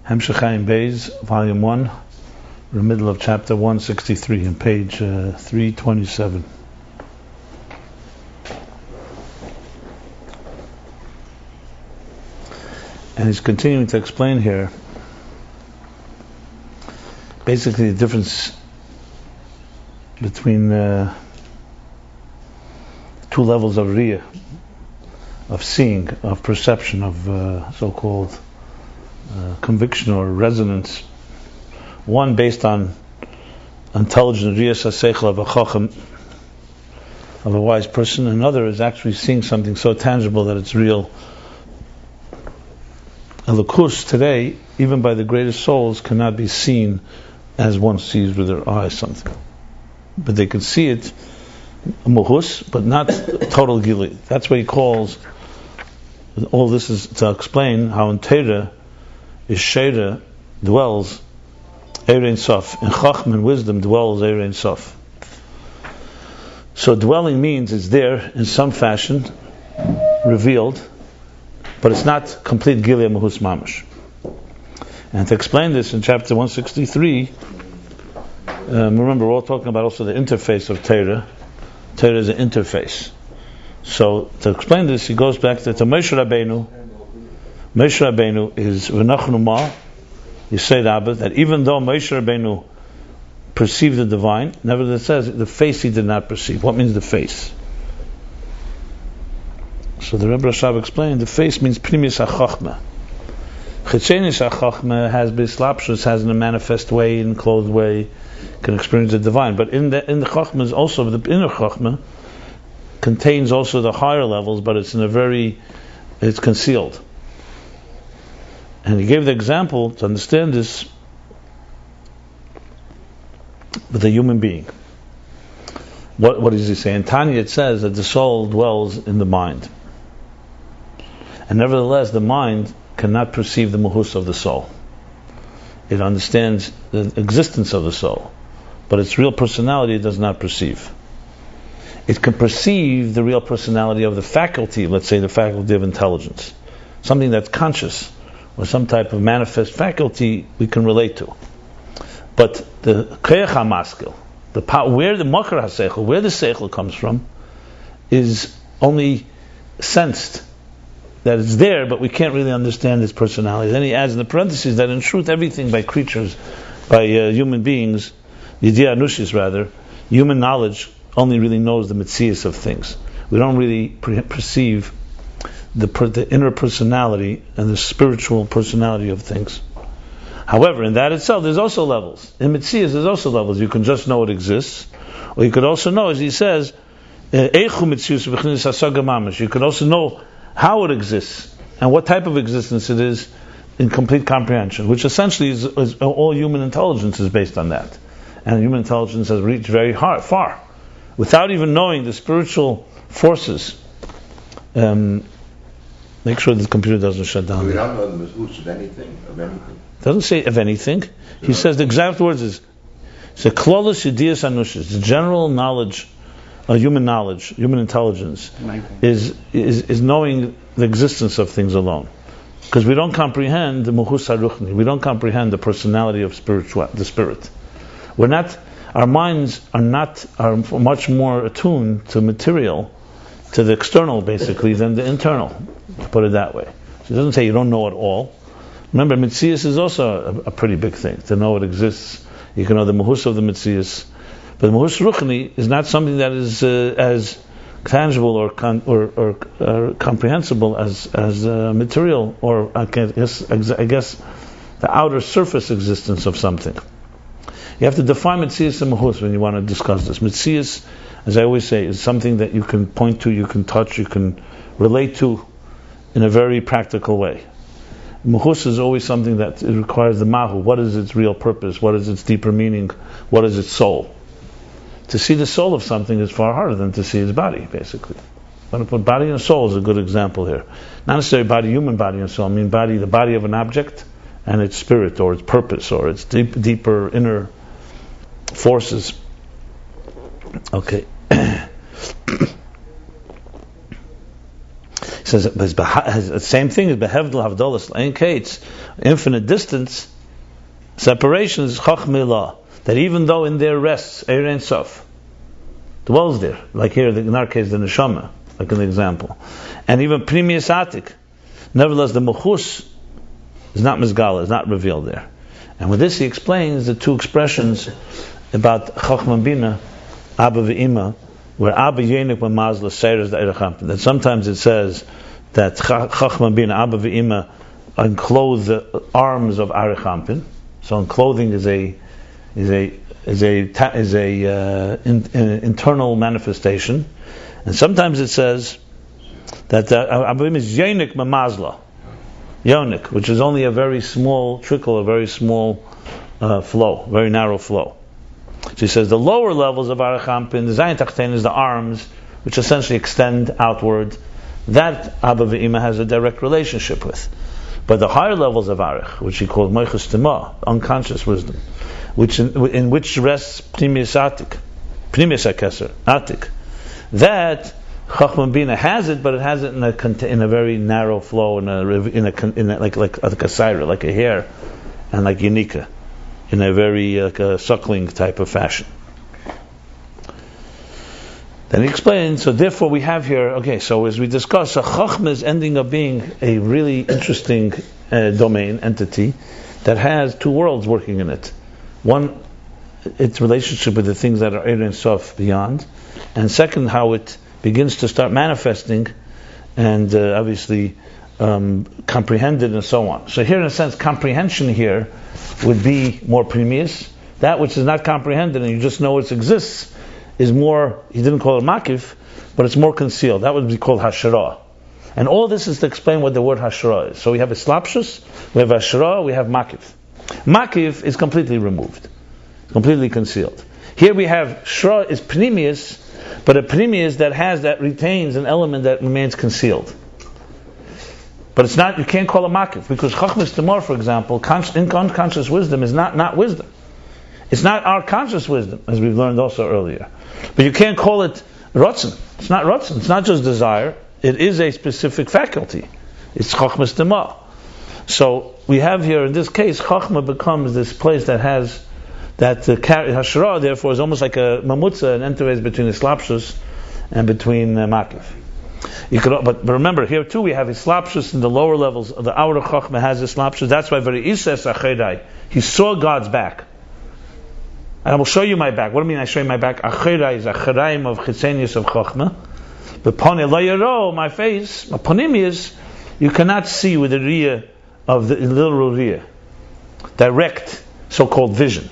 Hemshech Chaim Beis, Volume 1, the middle of chapter 163, on page 327. And he's continuing to explain here basically the difference between two levels of riyah, of seeing, of perception, of so-called conviction or resonance. One based on intelligent riyas haseichel of a chacham, of a wise person. Another is actually seeing something so tangible that it's real. Elokus today, even by the greatest souls, cannot be seen as one sees with their eyes something. But they can see it, muhus, but not total gili. That's what he calls, all this is to explain how in Torah is Sheira dwells Erein Sof. In Chachma and wisdom dwells Erein Sof. So dwelling means it's there in some fashion, revealed, but it's not complete Gilead Mahus Mamash. And to explain this in chapter 163, remember we're all talking about also the interface of Torah. Torah is an interface. So to explain this, he goes back to Moshe Rabbeinu. Moshe Rabbeinu is V'nachnu Ma, you say that even though Moshe Rabbeinu perceived the divine, nevertheless it says the face he did not perceive. What means the face? So the Rebbe Rashab explained the face means Pnimis HaChachma. Chitzenis HaChachma has bislapshus, has in a manifest way, in a clothed way, can experience the divine. But in the Chachma is also, the inner Chachma contains also the higher levels, but it's it's concealed. And he gave the example to understand this with a human being. What does he say? In Tanya it says that the soul dwells in the mind. And nevertheless, the mind cannot perceive the muhus of the soul. It understands the existence of the soul, but its real personality it does not perceive. It can perceive the real personality of the faculty, let's say the faculty of intelligence, something that's conscious, or some type of manifest faculty we can relate to. But the Koyach HaMaskil, the power, where the Makar HaSeichel, where the Seichel comes from, is only sensed, that it's there, but we can't really understand its personality. Then he adds in the parentheses that in truth everything by creatures, by human beings, Yediyah Anushis rather, human knowledge only really knows the metzias of things. We don't really perceive the inner personality and the spiritual personality of things. However, in that itself, there's also levels. In metzias, there's also levels. You can just know it exists, or you could also know, as he says, you could also know how it exists and what type of existence it is in complete comprehension, which essentially is all human intelligence is based on that. And human intelligence has reached very far. Without even knowing the spiritual forces, make sure the computer doesn't shut down. We don't know the mezuz of anything. It doesn't say of anything. He says the exact words is the klolos yediyas anushis, the general knowledge, human knowledge, human intelligence, is knowing the existence of things alone. Because we don't comprehend the muhus haruchni, we don't comprehend the personality of the spirit. Our minds are much more attuned to material, to the external basically, than the internal, to put it that way. So it doesn't say you don't know it all. Remember, Metzias is also a pretty big thing, to know it exists. You can know the muhus of the Metzias. But the muhus ruchni is not something that is as tangible or comprehensible as material, or I guess the outer surface existence of something. You have to define Metzias and muhus when you want to discuss this. Metzias, as I always say, is something that you can point to, you can touch, you can relate to in a very practical way. Muhus is always something that it requires the mahu. What is its real purpose? What is its deeper meaning? What is its soul? To see the soul of something is far harder than to see its body, basically. But body and soul is a good example here. Not necessarily body, human body and soul. I mean the body of an object and its spirit or its purpose or its deeper inner forces. Okay. says the same thing as behevdel havdolas ein kates, infinite distance, separation is chachmilah. That even though in their rests Eir Ein Sof dwells there, like here in our case the neshama, like an example, and even Pnimius Atik, nevertheless the Mechus is not Mizgala, is not revealed there. And with this he explains the two expressions about Chachma Bina, Abba Ve'ima, where Abba Yenik Mamazla Seiras the Erechampin. That sometimes it says that Chachma Bina, Abba Ve'ima, unclothe the arms of Erechampin. So unclothing is a internal manifestation, and sometimes it says that Abba Ve'ima is Yenik Mamazla. Yonik, which is only a very small trickle, a very small flow, very narrow flow. So he says the lower levels of Arechampin, the Zayin Tachtein is the arms, which essentially extend outward. That Abba Ve'ima has a direct relationship with. But the higher levels of Arech, which he called Moichus Tima, unconscious wisdom, which in which rests Pnimius Atik, Pnimius HaKeser, Atik, that Chachma Bina has it, but it has it in a very narrow flow, like a saira, like a hair, and like Yanika, in a very like a suckling type of fashion. Then he explains. So therefore, we have here. Okay, so as we discussed, Chachma is ending up being a really interesting domain entity that has two worlds working in it. One, its relationship with the things that are Eir Ein Sof beyond, and second, how it begins to start manifesting and obviously comprehended and so on. So here in a sense, comprehension here would be more previous. That which is not comprehended and you just know it exists is more, he didn't call it makif, but it's more concealed. That would be called hashra. And all this is to explain what the word hashra is. So we have islapshus, we have hashra, we have makif. Makif is completely removed, completely concealed. Here we have shra is pnimius, but a pnimius that retains an element that remains concealed. But it's not, you can't call it makif, because chachmas tamar, for example, unconscious wisdom is not wisdom. It's not our conscious wisdom, as we've learned also earlier. But you can't call it rotzen. It's not rotzen. It's not just desire. It is a specific faculty. It's chachmas tamar. So we have here, in this case, chachma becomes this place that has that hashra, therefore, is almost like a mamutza, an interface between islapshus and between makif. But remember, here too we have islapshus in the lower levels. The outer chachma has islapshus. That's why very ises acherai. He saw God's back. And I will show you my back. What do I mean I show you my back? Acherai is acheraim of chitzenius of chachma. But pone lo yaro, my face, my ponimius, you cannot see with the riyah of the literal riyah. Direct, so-called vision.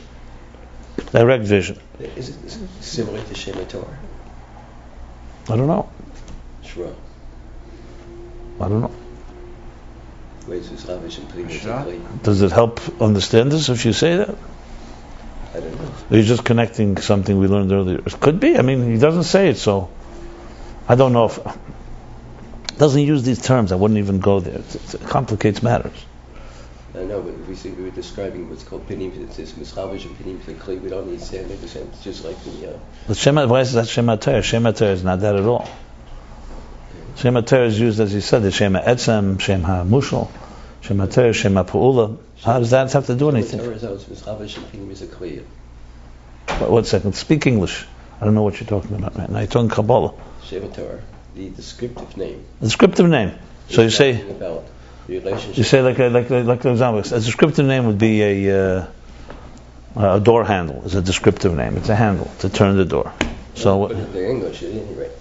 Direct vision. Is it similar to Shema Torah? I don't know. Shra. I don't know. Shra? Does it help understand this if you say that? I don't know. Are you just connecting something we learned earlier? It could be. I mean, he doesn't say it, so I don't know if doesn't use these terms. I wouldn't even go there. It complicates matters. I know, but we were describing what's called pinim. It's mischavish and pinim kli. We don't need to say it. It's just like the. But Shema, why is that Shema Torah? Shema Torah is not that at all. Shema Torah is used, as he said, the Shema Etzem, Shema Mushal, Shema Torah, Shema Pu'ula. How does that have to do anything? One second. Speak English. I don't know what you're talking about right now. You're talking Kabbalah. Shema Torah, the descriptive name. The descriptive name. So you say. About the relationship. You say like an example. A descriptive name would be a door handle. Is a descriptive name. It's a handle to turn the door. So. But they're English at any rate.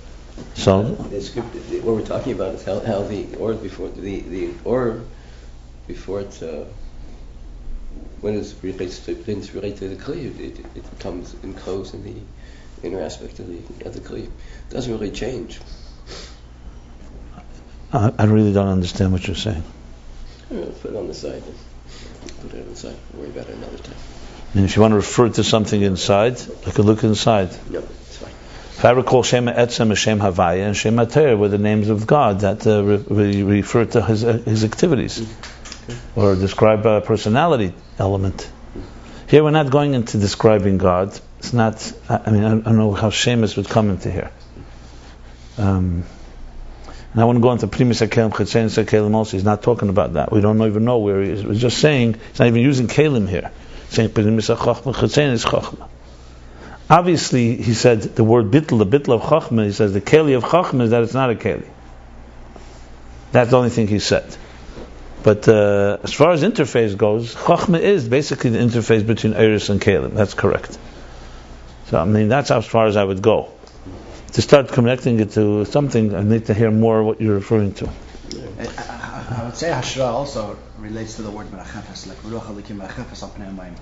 So. What we're talking about is how the or before the or before it. When it's related to the kli, it becomes enclosed in the inner aspect of the kli. It doesn't really change. I really don't understand what you're saying. Put it on the side. Put it on the side. We'll worry about it another time. And if you want to refer to something inside, I could look inside. No, it's fine. If I recall, Shema Etzem and Shem Havaya and Shema Torah were the names of God that refer to his activities. Or describe a personality element. Here we're not going into describing God. It's not. I don't know how Shemus would come into here. And I want to go into Primis HaKelim, Chetzenis HaKelim also. He's not talking about that. We don't even know where he is. We're just saying, he's not even using Kelim here. He's saying Primis HaChochma, Chetzenis Chochma. Obviously, he said the word bitl, the bitl of Chochma, he says the Keli of Chochma is that it's not a Keli. That's the only thing he said. But as far as interface goes, Chochma is basically the interface between Eris and Kelim. That's correct. So, I mean, that's as far as I would go. To start connecting it to something, I need to hear more what you're referring to. I would say Hashra also relates to the word Merachefes, like Ruach Elikim Merachefes al Pnei Hamayim.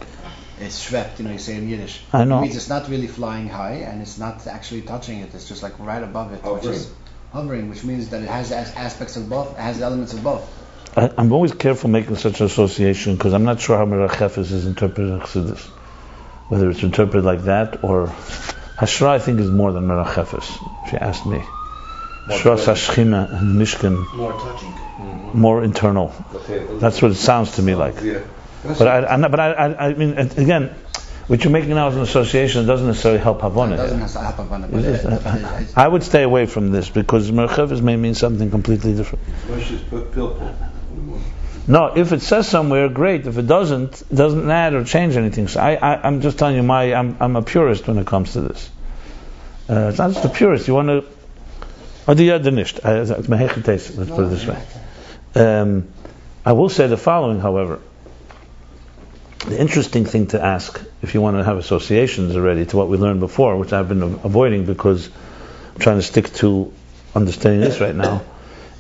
It's shvept, you say in Yiddish. I know. It means it's not really flying high, and it's not actually touching it. It's just like right above it, which is hovering, which means that it has aspects of both, it has elements of both. I'm always careful making such an association because I'm not sure how Merachefes is interpreted in Chassidus. Whether it's interpreted like that or Hashra, I think, is more than Merachefes, if you ask me. Shras HaShechina and Mishkan, More touching. more internal. Okay. That's what it sounds to me like. Yeah. But I mean, again, what you're making now as an association doesn't necessarily help Havana. It doesn't have to happen, but I would stay away from this because Merachefes may mean something completely different. No, if it says somewhere, great. If it doesn't add or change anything. So I'm just telling you, I'm a purist when it comes to this. It's not just a purist. You want to. Let's put it this way. I will say the following, however. The interesting thing to ask, if you want to have associations already to what we learned before, which I've been avoiding because I'm trying to stick to understanding this right now,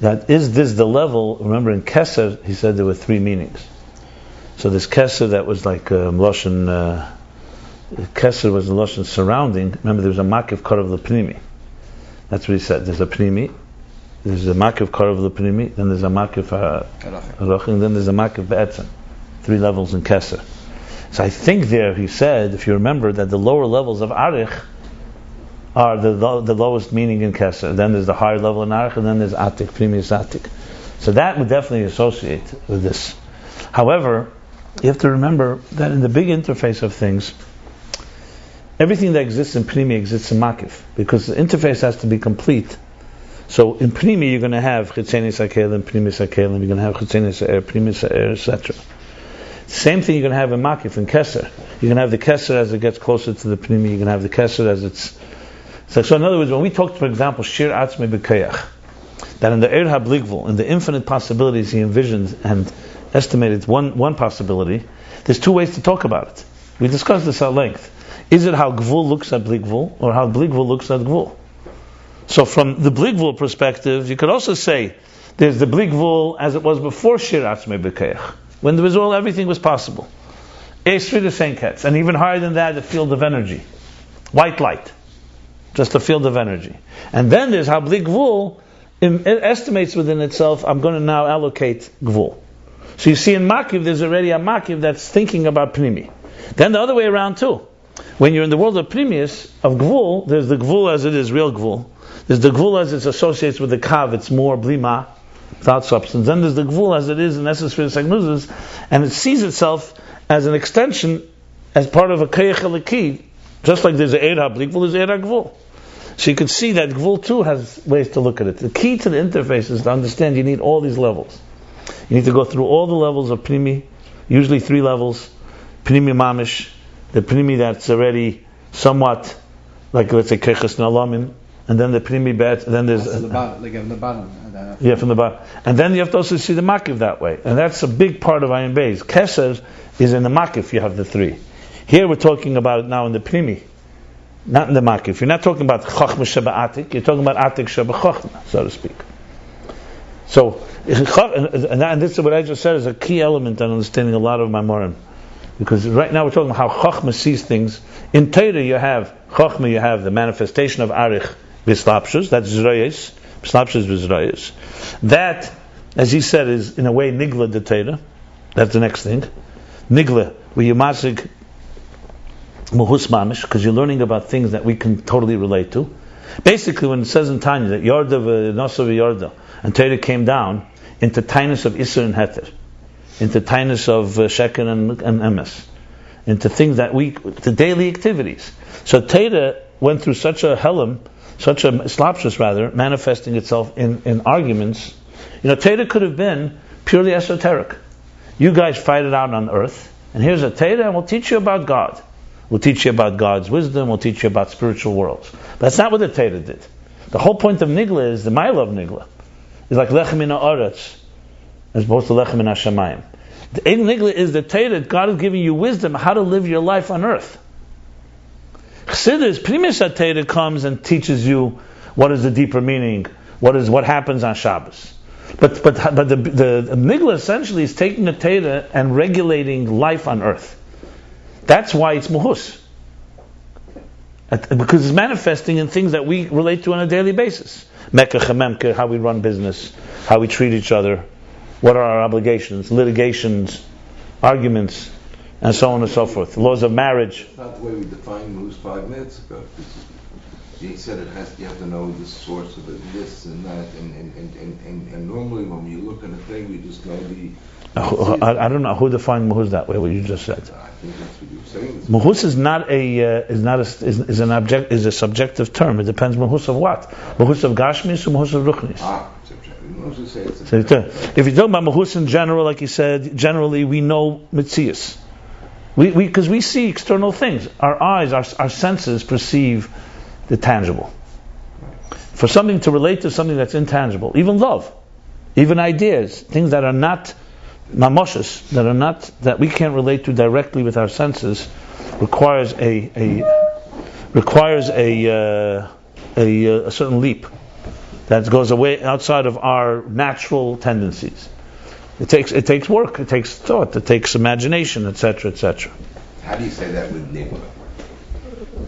that is this the level? Remember in Keser, he said there were three meanings. So this Keser that was like Lashon, Keser was the Lashon surrounding. Remember there was a Makiv Karav L'Pnimi. That's what he said. There's a Pnimi, there's a Makiv Karav L'Pnimi, then there's a Makiv Arach, and then there's a Makiv Be'etzem. 3 levels in Keser. So I think there he said, if you remember, that the lower levels of Arich are the lowest meaning in Keser. Then there's the higher level in Arich, and then there's Atik, Primius Atik. So that would definitely associate with this. However, you have to remember that in the big interface of things, everything that exists in Primi exists in Makif, because the interface has to be complete. So in Primi you're going to have Chetzenis HaKelim, Primis HaKelim, you're going to have Chetzenis HaEr, Primis HaEr, etc. Same thing you're going to have in Makif, in Keser. You're going to have the Keser as it gets closer to the Pnimi. You're going to have the Keser as it's... So in other words, when we talk, for example, Shir Atzmei B'Kayach, that in the Er HaBligvul, in the infinite possibilities he envisioned and estimated one possibility, there's 2 ways to talk about it. We discussed this at length. Is it how Gvul looks at Bligvul, or how Bligvul looks at Gvul? So from the Bligvul perspective, you could also say, there's the Bligvul as it was before Shir Atzmei B'Kayach, when there was everything was possible. Esri the Senketz, and even higher than that, the field of energy. White light. Just a field of energy. And then there's how Bli Gvul estimates within itself, I'm going to now allocate Gvul. So you see in Makiv, there's already a Makiv that's thinking about Pnimi. Then the other way around too. When you're in the world of Primius, of Gvul, there's the Gvul as it is, real Gvul. There's the Gvul as it associates with the Kav, it's more Blima, without substance. Then there's the Gvul as it is in essence for the Sagnuzas, and it sees itself as an extension, as part of a Kayach Eliki, just like there's a Eir HaBligvul, there's Eir HaGvul. So you can see that Gvul too has ways to look at it. The key to the interface is to understand you need all these levels. You need to go through all the levels of Pnimi, usually 3 levels. Pnimi Mamish, the Pnimi that's already somewhat, like let's say Kechas Nalamim, and then the Pnimi Bet, and then there's... from the bottom. Yeah, from the bottom. And then you have to also see the Makiv that way. And that's a big part of Ayin Beis. Keser is in the Makiv, you have the 3. Here we're talking about it now in the Pnimi, not in the Makiv. You're not talking about Chochma Sheba Atik, you're talking about Atik Sheba Chochma, so to speak. So, and this is what I just said is a key element in understanding a lot of Maimorim. Because right now we're talking about how Chochma sees things. In Torah you have Chochma, you have the manifestation of Arich B'Slapshus, that's Zrayis, B'Slapshus B'Zrayis. That, as he said, is in a way Nigla de Torah. That's the next thing. Nigla, where you masig Muhus Mamish, because you're learning about things that we can totally relate to. Basically, when it says in Tanya that Yorda v'Nosa v'Yorda, and Torah came down into tinus of Isser and Heter, into tinus of Sheker and Emes, into things that the daily activities. So Torah went through such a helam, such a slapshus rather, manifesting itself in arguments. Teda could have been purely esoteric. You guys fight it out on earth, and here's a Teda, and we'll teach you about God. We'll teach you about God's wisdom, we'll teach you about spiritual worlds. But that's not what the Teda did. The whole point of Nigla is, the Ma'ila of Nigla, is like Lechem min ha'aretz, as opposed to Lechem min ha'shamayim. The Ein Nigla is the Teda, God is giving you wisdom how to live your life on earth. Chassidus, Primus HaTeda comes and teaches you what is the deeper meaning, what happens on Shabbos. But the Nigla essentially is taking the Teda and regulating life on earth. That's why it's Muhus. Because it's manifesting in things that we relate to on a daily basis. Mekach HaMemker, how we run business, how we treat each other, what are our obligations, litigations, arguments, and so on and so forth. Laws of marriage. It's not the way we defined Muhus 5 minutes ago. He said you have to know the source of it, this and that, and normally when you look at a thing, we just know the. I don't know who defined Muhus that way. What you just said. I think that's what you were saying. Muhus is a subjective term. It depends Muhus of what. Muhus of Gashmis or Muhus of Ruchnis. If you talk about Muhus in general, like you said, generally we know Metzius. Because we see external things. Our eyes, our senses perceive the tangible. For something to relate to something that's intangible, even love, even ideas, things that are not mamoshes, that we can't relate to directly with our senses, requires a certain leap that goes away outside of our natural tendencies. It takes work, it takes thought, it takes imagination, etc., etc. How do you say that with Nigla?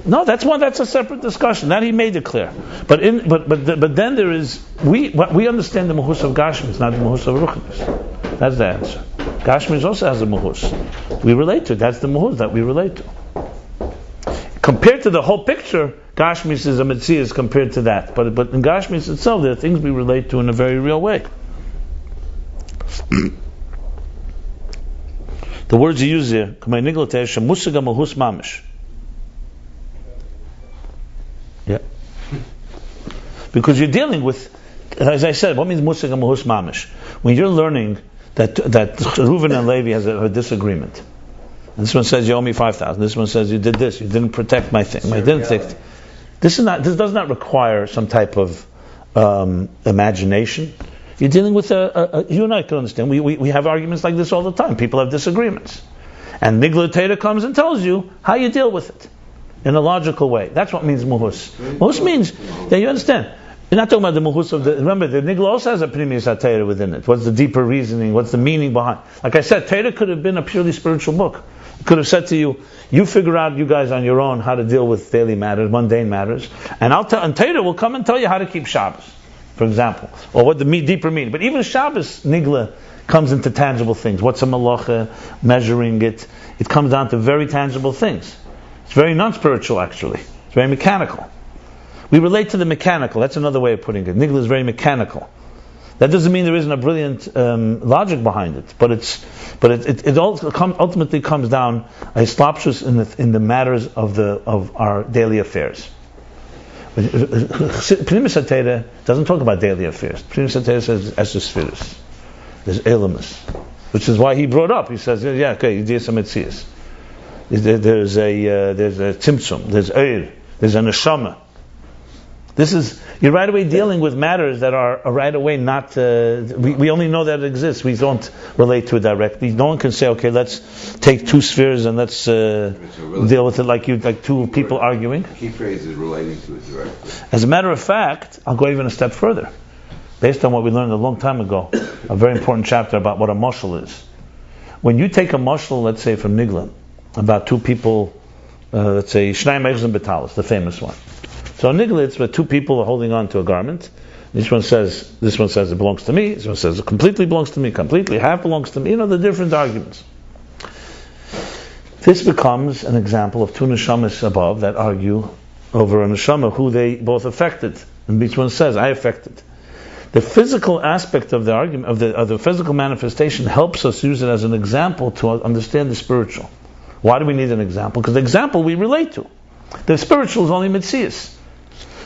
No, that's a separate discussion. That he made it clear. But then there is we understand the Muhus of Gashmis, not the Muhus of Ruchnis. That's the answer. Gashmis also has a Muhus. We relate to it. That's the Muhus that we relate to. Compared to the whole picture, Gashmis is a Metzias compared to that. But in Gashmis itself, there are things we relate to in a very real way. The words he uses here, Muhus Mamish. Yeah. Because you're dealing with, as I said, what means Musig and Muhus Mamish? When you're learning that Reuven and Levi has a disagreement. And this one says you owe me 5,000. This one says you did this. You didn't protect my thing. This does not require some type of imagination. You're dealing with you and I can understand. We have arguments like this all the time. People have disagreements. And Nigla Teda comes and tells you how you deal with it in a logical way. That's what means Muhus. Muhus means that you understand. You're not talking about the Muhus of the. Remember, the Nigla also has a Primus HaTeda within it. What's the deeper reasoning? What's the meaning behind? Like I said, Teda could have been a purely spiritual book. It could have said to you, you figure out, you guys on your own, how to deal with daily matters, mundane matters, and Teda will come and tell you how to keep Shabbos, for example, or what the deeper meaning. But even Shabbos Nigla comes into tangible things. What's a malacha? Measuring it. It comes down to very tangible things. It's very non-spiritual, actually. It's very mechanical. We relate to the mechanical. That's another way of putting it. Nigla is very mechanical. That doesn't mean there isn't a brilliant logic behind it, but it ultimately comes down a slapshus in the matters of our daily affairs. Primus HaTeda doesn't talk about daily affairs. Primus HaTeda says Esesphiris. There's Elamus, which is why he brought up. He says, yeah, okay, you did some Metzias. There's a Tzimtzum, there's Eir, there's a Neshama. You're right away dealing with matters that are right away not, we only know that it exists, we don't relate to it directly. No one can say, okay, let's take two spheres and let's deal with it like two people arguing. The key phrase is relating to it directly. As a matter of fact, I'll go even a step further. Based on what we learned a long time ago, a very important chapter about what a mashal is. When you take a mashal, let's say from Nigla, about two people, let's say Shnei Mechzim Betalis, the famous one. So Nigla, it's where two people are holding on to a garment. This one says it belongs to me. This one says it completely belongs to me, completely half belongs to me. The different arguments. This becomes an example of two neshamas above that argue over a neshama who they both affected. And each one says, I affected. The physical aspect of the argument, of the physical manifestation, helps us use it as an example to understand the spiritual. Why do we need an example? Because the example we relate to. The spiritual is only Metzias.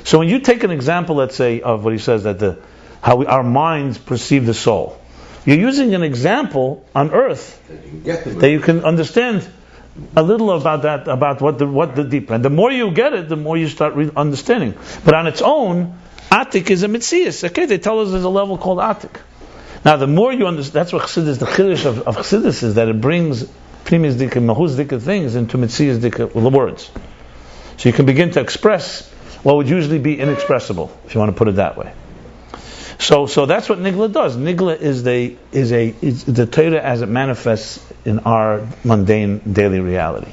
So when you take an example, let's say, of what he says, that how our minds perceive the soul, you're using an example on earth that you can understand a little about that, about what the deep. And the more you get it, the more you start understanding. But on its own, Atik is a Metzias. Okay, they tell us there's a level called Atik. Now, the more you understand, that's what Chassidus, the Chiddush of Chassidus is, that it brings Primis Dika, Mahuz Dika things into Metzias Dika words. So you can begin to express what would usually be inexpressible, if you want to put it that way. So that's what Nigla does. Nigla is the Torah as it manifests in our mundane daily reality.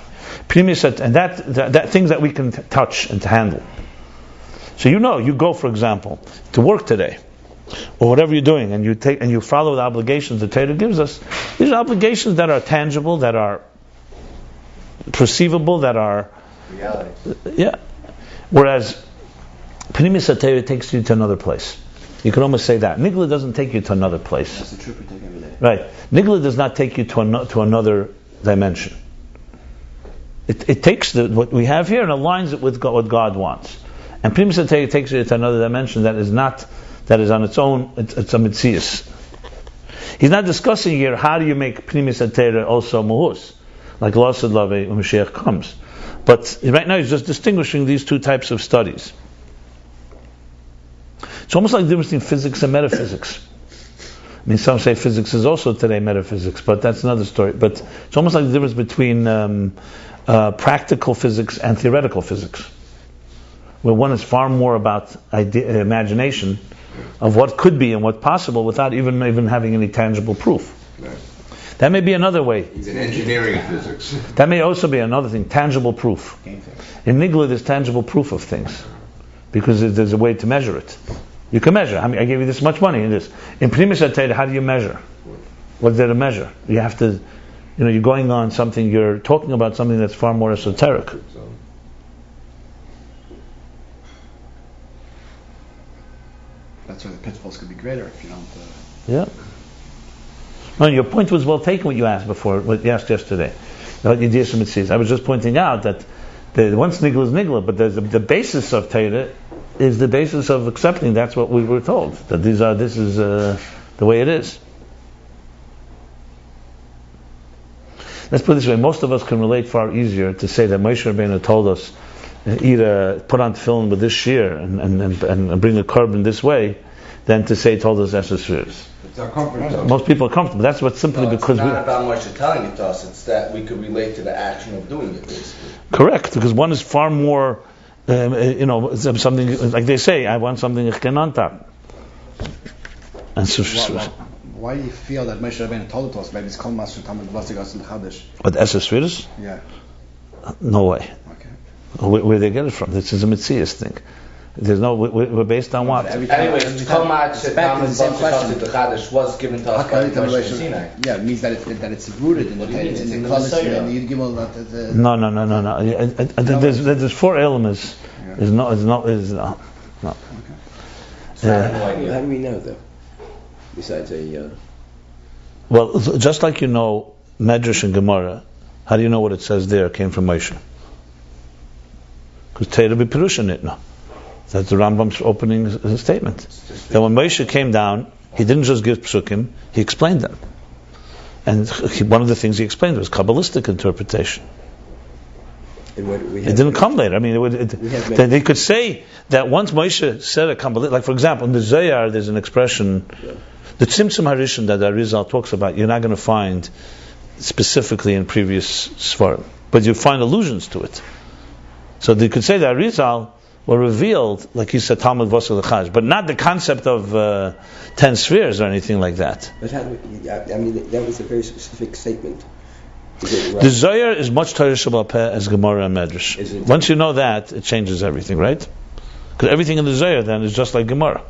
And that things that we can touch and to handle. So you go, for example, to work today, or whatever you're doing, and you follow the obligations the Torah gives us. These are obligations that are tangible, that are perceivable, that are reality. Yeah. Whereas Pnimis HaTorah takes you to another place. You can almost say that. Nigla doesn't take you to another place. That's the trip we take every day. Right. Nigla does not take you to another dimension. It takes what we have here and aligns it with what God wants. And Pnimis HaTorah takes you to another dimension that is on its own. It's a Metzias. He's not discussing here how do you make Pnimis HaTorah also Muhus, like L'asad Lavei when Mashiach comes. But right now he's just distinguishing these two types of studies. It's almost like the difference between physics and metaphysics. I mean, some say physics is also today metaphysics, but that's another story. But it's almost like the difference between practical physics and theoretical physics, where one is far more about imagination of what could be and what's possible without even having any tangible proof. Right. That may be another way. In engineering physics. That may also be another thing, tangible proof. In Nigla, there's tangible proof of things, because there's a way to measure it. You can measure. I mean, I gave you this much money in this. In Pnimis HaTorah, how do you measure? What's there to measure? You have to, you're going on something, you're talking about something that's far more esoteric. That's where the pitfalls could be greater if you don't. Yeah. No, your point was well taken. What you asked before, what you asked yesterday, about Yediyas Metzias. I was just pointing out that once Nigla is Nigla, but the basis of Torah is the basis of accepting. That's what we were told, that this is the way it is. Let's put it this way: most of us can relate far easier to say that Moshe Rabbeinu told us, put on tefillin with this shear and bring a carbon this way, than to say he told us Esher Sfiras. It's our comfort zone. Most people are comfortable. That's what simply because it's not about Moshe telling it to us. It's that we could relate to the action of doing it, basically. Correct, because one is far more, something like they say, I want something ich can antap. And so, why do you feel that Moshe Rabbeinu told it to us? Maybe it's called Master Talmud Vasigas and Chadash. But Esher Sfiras? Yeah. No way. Okay. Where they get it from? This is a Metzias thing. There's no. We're based on what? Anyways, Kol Ma'at Talmud Vasigas the Chadash was given to us by Moshe Sinai. Yeah, it means that it's rooted in the Klal and the Gimel. No. There's four elements. Yeah. Is no. Okay. How do we know, though? Besides well, just like Medrash and Gemara, how do you know what it says there came from Moshe? Because Torah b'Pirusha nitna. That's the Rambam's opening statement. That when Moshe came down, he didn't just give psukim, he explained them. And one of the things he explained was Kabbalistic interpretation. It didn't come later. I mean, they could say that once Moshe said a Kabbalah, like for example, in the Zohar there's an expression, the Tzimtzum Harishon that Arizal talks about, you're not going to find specifically in previous Svarim, but you find allusions to it. So they could say that Arizal were revealed, like you said, Talmud Vosel Chaj, but not the concept of 10 spheres or anything like that. But how do we, that was a very specific statement. Right? The Zohar is much Torah Shabbat Peh as Gemara and Medrash. Once you know that, it changes everything, right? Because everything in the Zohar then is just like Gemara.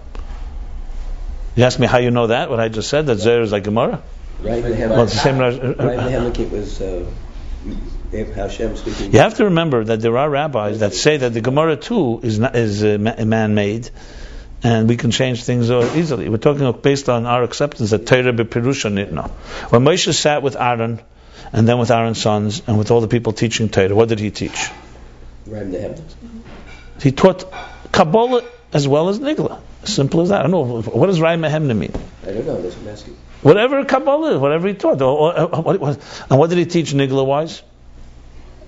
You ask me how you know that, what I just said, that Zohar is like Gemara? Right in the Well, it's the same. Right in the Hemlik, it was Hashem speaking. You have to remember that there are rabbis that say that the Gemara too is man-made, and we can change things easily. We're talking based on our acceptance that Torah b'Pirusha nitna. When Moshe sat with Aaron, and then with Aaron's sons, and with all the people teaching Torah, what did he teach? Right in the Hemlik. He taught Kabbalah as well as Nigla. Simple as that. I don't know. What does Rai Mehemna mean? I don't know, that's what I'm asking. Whatever Kabbalah is, whatever he taught. And what did he teach Nigla-wise?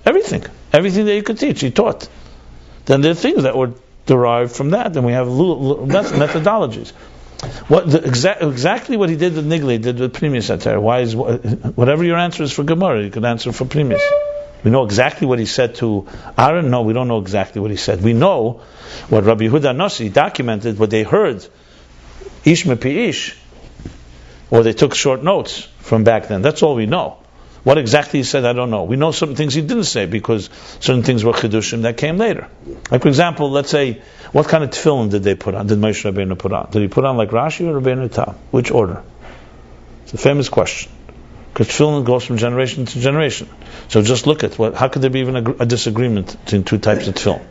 Everything. Everything that he could teach, he taught. Then there are things that were derived from that, and we have that's methodologies. Exactly what he did with Nigla, he did with Primus Atera. Why is whatever your answer is for Gemara, you could answer for Primus. We know exactly what he said to Aaron. No, we don't know exactly what he said. We know what Rabbi Yehuda Nasi documented, what they heard, Ish Mepi Ish, or they took short notes from back then. That's all we know. What exactly he said, I don't know. We know certain things he didn't say because certain things were chidushim that came later. Like for example, let's say, what kind of tefillin did they put on? Did Moshe Rabbeinu put on? Did he put on like Rashi or Rabbeinu Tam? Which order? It's a famous question. Because tefillin goes from generation to generation. So just look at how could there be even a disagreement between two types of tefillin?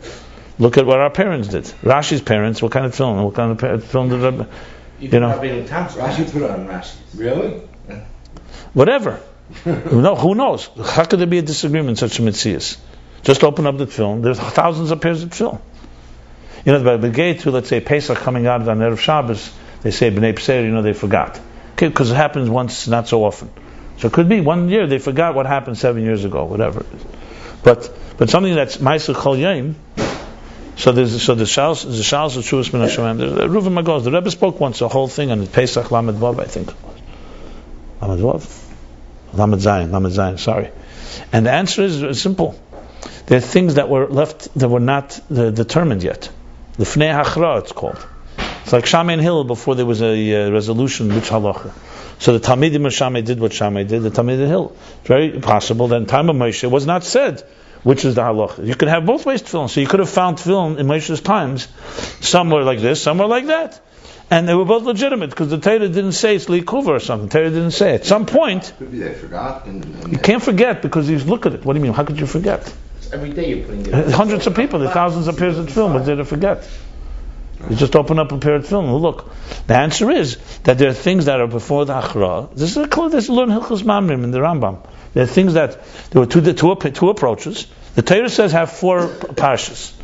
Look at what our parents did. Rashi's parents, what kind of tefillin? What kind of tefillin did Rabbi? Rashi put on Rashi. Really? Whatever. No, who knows? How could there be a disagreement in such a mitzias? Just open up the tefillin. There's thousands of pairs of tefillin. You know, by the gate to, let's say, Pesach coming out on Erev Shabbos, they say B'nai Pseir, they forgot. Okay, because it happens once, not so often. So it could be 1 year they forgot what happened 7 years ago, whatever it is. But something that's Ma'aseh Chol Yom. So the Shals of Shuvas Min Hashemayim. Reuven Magos, the Rebbe spoke once a whole thing on Pesach Lamed Vav, I think. Lamed Vav. Lamed Zayin, sorry. And the answer is simple. There are things that were left that were not determined yet. The Fnei Hachra, it's called. It's like Shammai and Hillel before there was a resolution which halacha. So the Talmidim of Shammai did what Shammai did, the Talmidim of Hillel. It's very possible that in time of Moshe it was not said which is the halacha. You could have both ways tefillin. So you could have found tefillin in Moshe's times. Some were like this, some were like that. And they were both legitimate because the Torah didn't say it's Likuva or something. The Torah didn't say it. At some point, could be they forgot. You can't forget because you look at it. What do you mean? How could you forget? Every day you're putting it. Hundreds of people, there's thousands of pairs of tefillin. What did they forget? You just open up a pair of tefillin. Look, the answer is that there are things that are before the Achra. This is learn Hilchos Mamrim in the Rambam. There are things that there were two approaches. The Torah says have 4 parshas,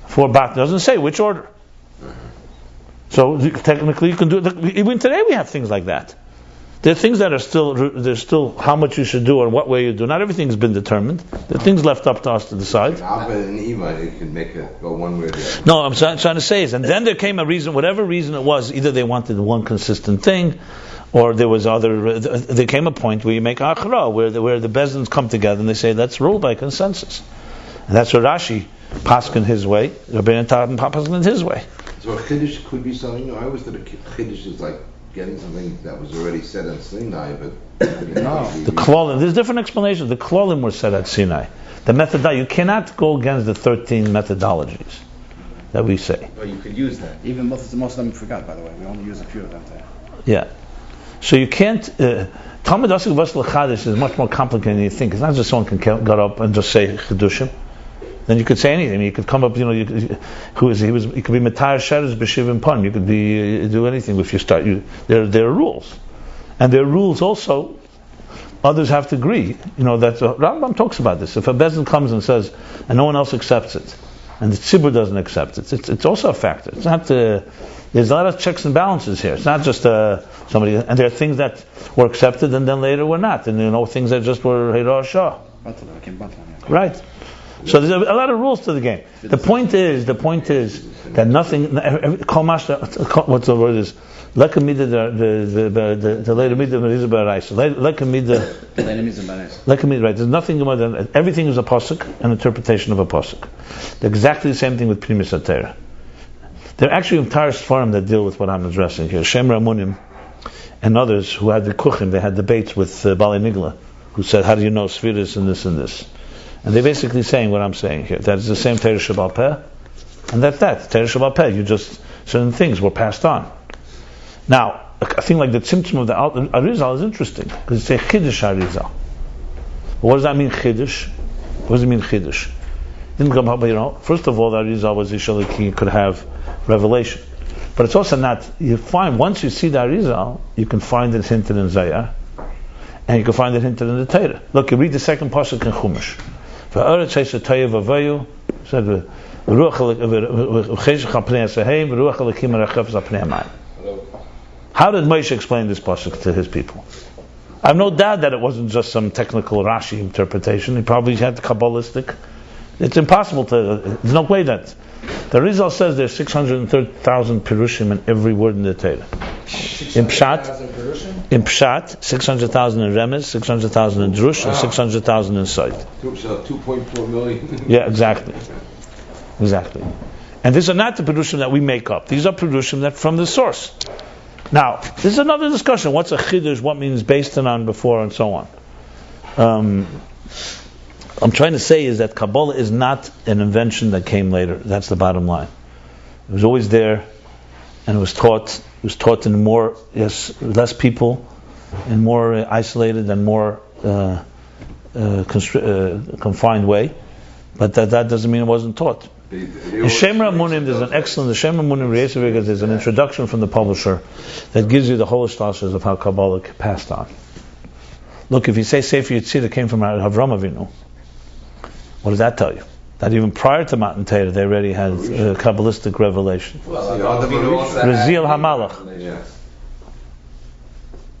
4 bat. It doesn't say which order. So technically, you can do it. Even today, we have things like that. There are things that are still how much you should do or what way you do. Not everything has been determined. There are things left up to us to decide. Abba and Eva, you can make it go one way or the other. No, I'm trying to say is, and then there came a reason, whatever reason it was, either they wanted one consistent thing, or there was other. There came a point where you make achra, where the bezdins come together and they say let's rule by consensus, and that's where Rashi paskin his way, Rabbeinu Tam paskin his way. So a chiddush could be something. I always thought a chiddush is like getting something that was already said at Sinai, but no. The klolim. There's different explanations. The klolim were said at Sinai. The methodology. You cannot go against the 13 methodologies that we say. Well, you could use that. Even most of them we forgot, by the way. We only use a few of them today. Yeah. So you can't. Talmud Asik Vasl Chadish is much more complicated than you think. It's not just someone can get up and just say chidushim. Then you could say anything. You could come up, you could be Matar Sheres B'Shivim Pon. You could do anything if you start. There are rules, and there are rules also. Others have to agree. That Rambam talks about this. If a bezdin comes and says, and no one else accepts it, and the tzibur doesn't accept it, it's also a factor. It's not. There's a lot of checks and balances here. It's not just somebody. And there are things that were accepted and then later were not, and things that just were Heirah Shah. Right. So there's a lot of rules to the game. The point is that nothing. What's the word is? Lekamida the later midah Lekamida. Right. There's nothing more than everything is a pasuk, an interpretation of a pasuk. Exactly the same thing with Primus Atera. There are actually entire Sfarim that deal with what I'm addressing here. Shem Ramunim and others who had the kuchim, they had debates with Bali Nigla, who said, how do you know Sfiris and this and this? And they're basically saying what I'm saying here. That is the same Torah Sheba'al Peh, and that's that. Torah Sheba'al Peh, certain things were passed on. Now, I think like the Tzimtzum of the Arizal is interesting, because it's a Chiddush Arizal. What does that mean, Chiddush? What does it mean, Chiddush? Didn't come up, first of all, the Arizal was Ishaliki, could have revelation. But it's also not, you find, once you see the Arizal, you can find it hinted in Zayah, and you can find it hinted in the Torah. Look, you read the second pasuk in Chumash. V'aretz ha'isatayah v'avayu said, how did Moshe explain this pasuk to his people? I have no doubt that it wasn't just some technical Rashi interpretation. He probably had Kabbalistic. It's impossible to. There's no way that. The Rizal says there's 630,000 pirushim in every word in the Torah. In Pshat, 600,000 in Remez, 600,000 in Drush, and 600,000 in Sod. 2.4 million. Yeah, exactly. And these are not the pirushim that we make up. These are pirushim that from the source. Now, this is another discussion. What's a chiddush? What means based on before, and so on. I'm trying to say is that Kabbalah is not an invention that came later. That's the bottom line. It was always there, and it was taught. It was taught in less people, in more isolated and more confined way. But that doesn't mean it wasn't taught. In Shemra Munim, there's an excellent. The Shemra Munim there's an introduction from the publisher that gives you the whole stages of how Kabbalah passed on. Look, if you say Sefer Yetzirah that came from Avraham Avinu, what does that tell you? That even prior to Matan Torah, they already had Kabbalistic revelation. Raziel Hamalach. Yes.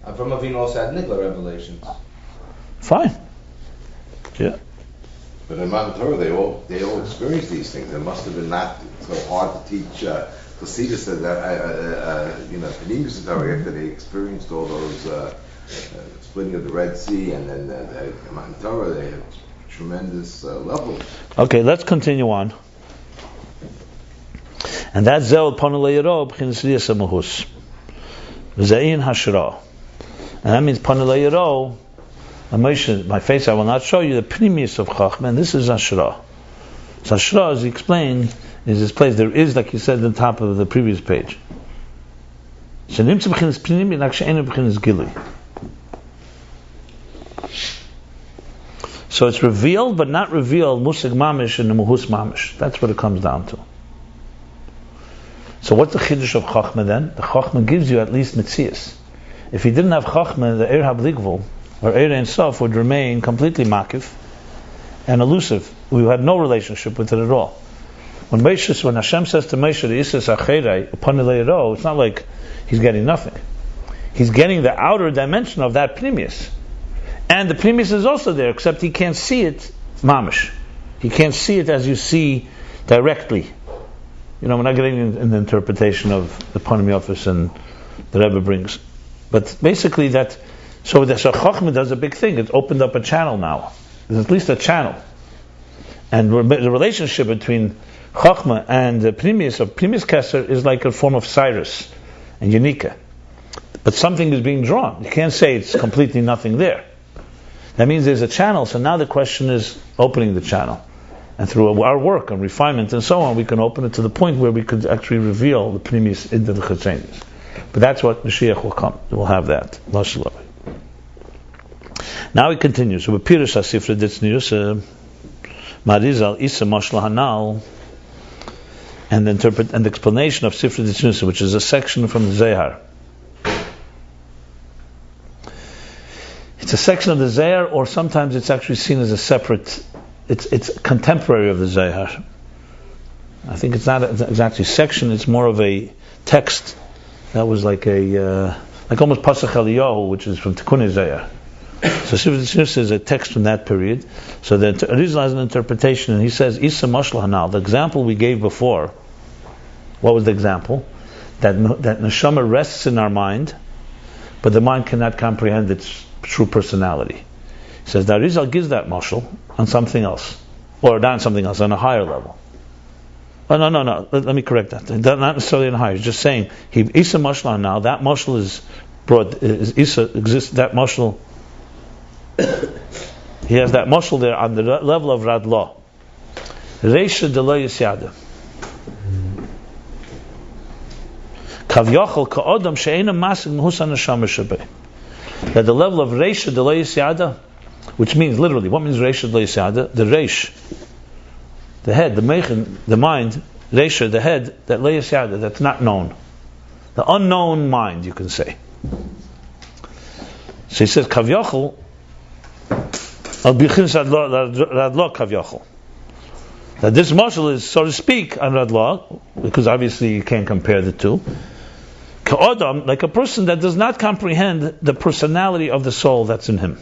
Avraham Avinu also had Nigla revelations. Fine. Yeah. But in Matan Torah, they all experienced these things. It must have been not so hard to teach Chassidus Penimus Torah after they experienced all those splitting of the Red Sea, and then Matan Torah, they had tremendous level. Okay, let's continue on. And that's Zel Panulei Yero B'chinas Riyas HaMahus V'zein Hashra. And that means Panulei Yero. My face I will not show you the pnimius of Chachma, and this is Ashra. So Ashra, as he explained, is this place. There is, like you said at the top of the previous page. So it's revealed, but not revealed, Musig Mamish and the Muhus Mamish. That's what it comes down to. So what's the Chiddush of Chachma then? The Chachma gives you at least Metzias. If he didn't have Chachma, the Er HaBligvul, or Eir Ein Sof, would remain completely makif and elusive. We had no relationship with it at all. When Hashem says to Moshe, "Isis Acherei upon Leiro," it's not like he's getting nothing. He's getting the outer dimension of that Pnimius, and the Pnimius is also there, except he can't see it mamish. He can't see it as you see directly. We're not getting in the interpretation of the Panim Yofis and the Rebbe brings, but basically that. So the Chachma does a big thing. It's opened up a channel now. There's at least a channel. And the relationship between Chachma and the Pnimius of Pnimius Keser is like a form of Cyrus and Yanika. But something is being drawn. You can't say it's completely nothing there. That means there's a channel. So now the question is opening the channel. And through our work and refinement and so on, we can open it to the point where we could actually reveal the Pnimius into the Chetzenis. But that's what Mashiach will come. We'll have that. Now he continues. So Pirish HaSifra Ditznius Marizal Isa Mashla Hanal, and the explanation of Sifra Ditznius, which is a section from the Zohar. It's a section of the Zohar, or sometimes it's actually seen as a separate. It's contemporary of the Zohar. I think it's not exactly section. It's more of a text that was like almost Pasach Eliyahu, which is from Tikkunei Zohar. So Sifra Ditznius is a text from that period. So the Arizal has an interpretation, and he says, Isa Mashla Hanal, the example we gave before, what was the example? That Neshama rests in our mind, but the mind cannot comprehend its true personality. He says, the Arizal gives that mashal on something else, or not on something else, on a higher level. Oh, no. Let me correct that. Not necessarily on a higher. He's just saying, Isa Mashla Hanal, that mashal is brought, Isa exists, that mashal. He has that mashal there on the level of Radla. Reisha de lo yisyada. Kavyachol ka'odam she'ena masig mehus haneshama shebei. At the level of Reisha de lo yisyada, which means literally, what means Reisha de lo yisyada? The Reish, the head, the mechin, the mind, Reisha, the head, that lo yisyada, that's not known. The unknown mind, you can say. So he says, Kavyachol, That this mashal is, so to speak, on Radla, because obviously you can't compare the two. Ka'odam, like a person that does not comprehend the personality of the soul that's in him.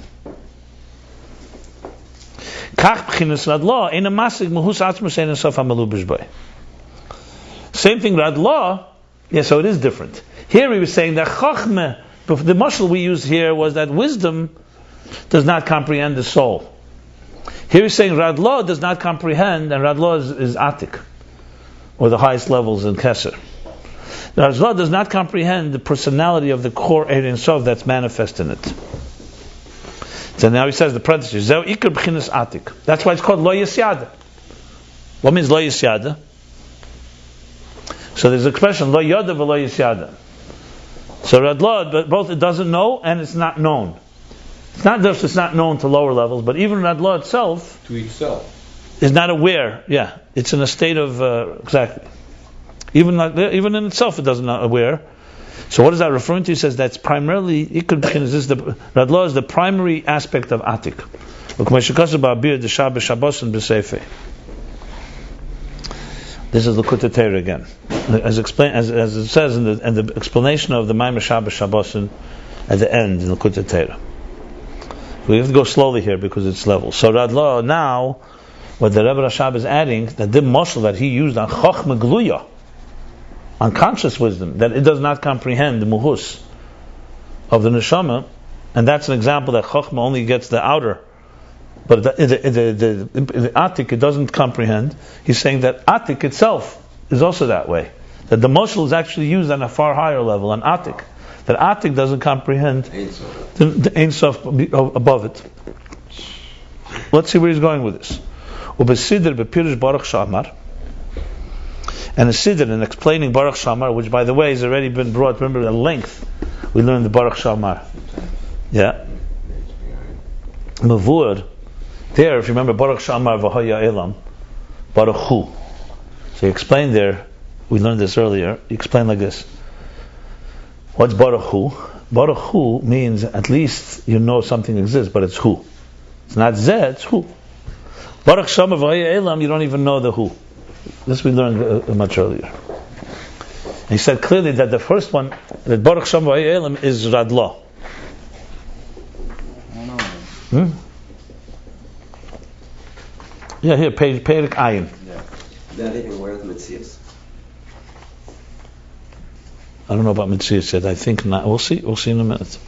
Kach b'chinas Radla, ein a masig mahus atzmus ein sof hamalubish bay. Same thing, Radla, yeah, so it is different. Here he was saying that Chachmeh, the mashal we used here was that wisdom does not comprehend the soul. Here he's saying Radla does not comprehend, and Radla is Atik, or the highest levels in Keser. Radla does not comprehend the personality of the core Ein Sof that's manifest in it. So now he says the parenthesis, Zeu Iker B'chinas Atik. That's why it's called Lo Yisyada. What means Lo Yisyada? So there's an expression, Lo Yoda V'Lo Yisyada. So Radla, but both it doesn't know and it's not known. It's not just it's not known to lower levels, but even Radla itself To itself. is not aware. Yeah, it's in a state of exactly. Even in itself, it doesn't not aware. So what is that referring to? He says that's primarily Radla is the primary aspect of Atik. This is Likutei Torah again, as it says in the explanation of the Maimer Shabbos Shabbosin at the end in Likutei Torah. We have to go slowly here because it's level. So Radla now, what the Rebbe Rashab is adding, that the mashal that he used on Chochmah Gluya, on conscious wisdom, that it does not comprehend the muhus of the neshama, and that's an example that Chochmah only gets the outer, but the Atik it doesn't comprehend. He's saying that Atik itself is also that way, that the mashal is actually used on a far higher level, on Atik. That Atik doesn't comprehend the Ein Sof above it. Let's see where he's going with this. Ubesider bePirush Baruch Shamar, and a Siddur in explaining Baruch Shamar, which by the way has already been brought. Remember the length we learned the Baruch Shamar. Yeah. Mavur. There, if you remember Baruch Shamar v'Haya Elam, Baruch Hu. So he explained there. We learned this earlier. He explained like this. What's Baruch Hu? Baruch Hu means at least you know something exists, but it's Hu. It's not Zeh, it's Hu. Baruch Shamar v'Haya Elam, you don't even know the Hu. This we learned much earlier. And he said clearly that the first one, that Baruch Shamar v'Haya Elam, is Radla. Yeah, here, Perik Ayin. Not even aware of the Metzias. I don't know about Metzias yet. I think not. We'll see in a minute.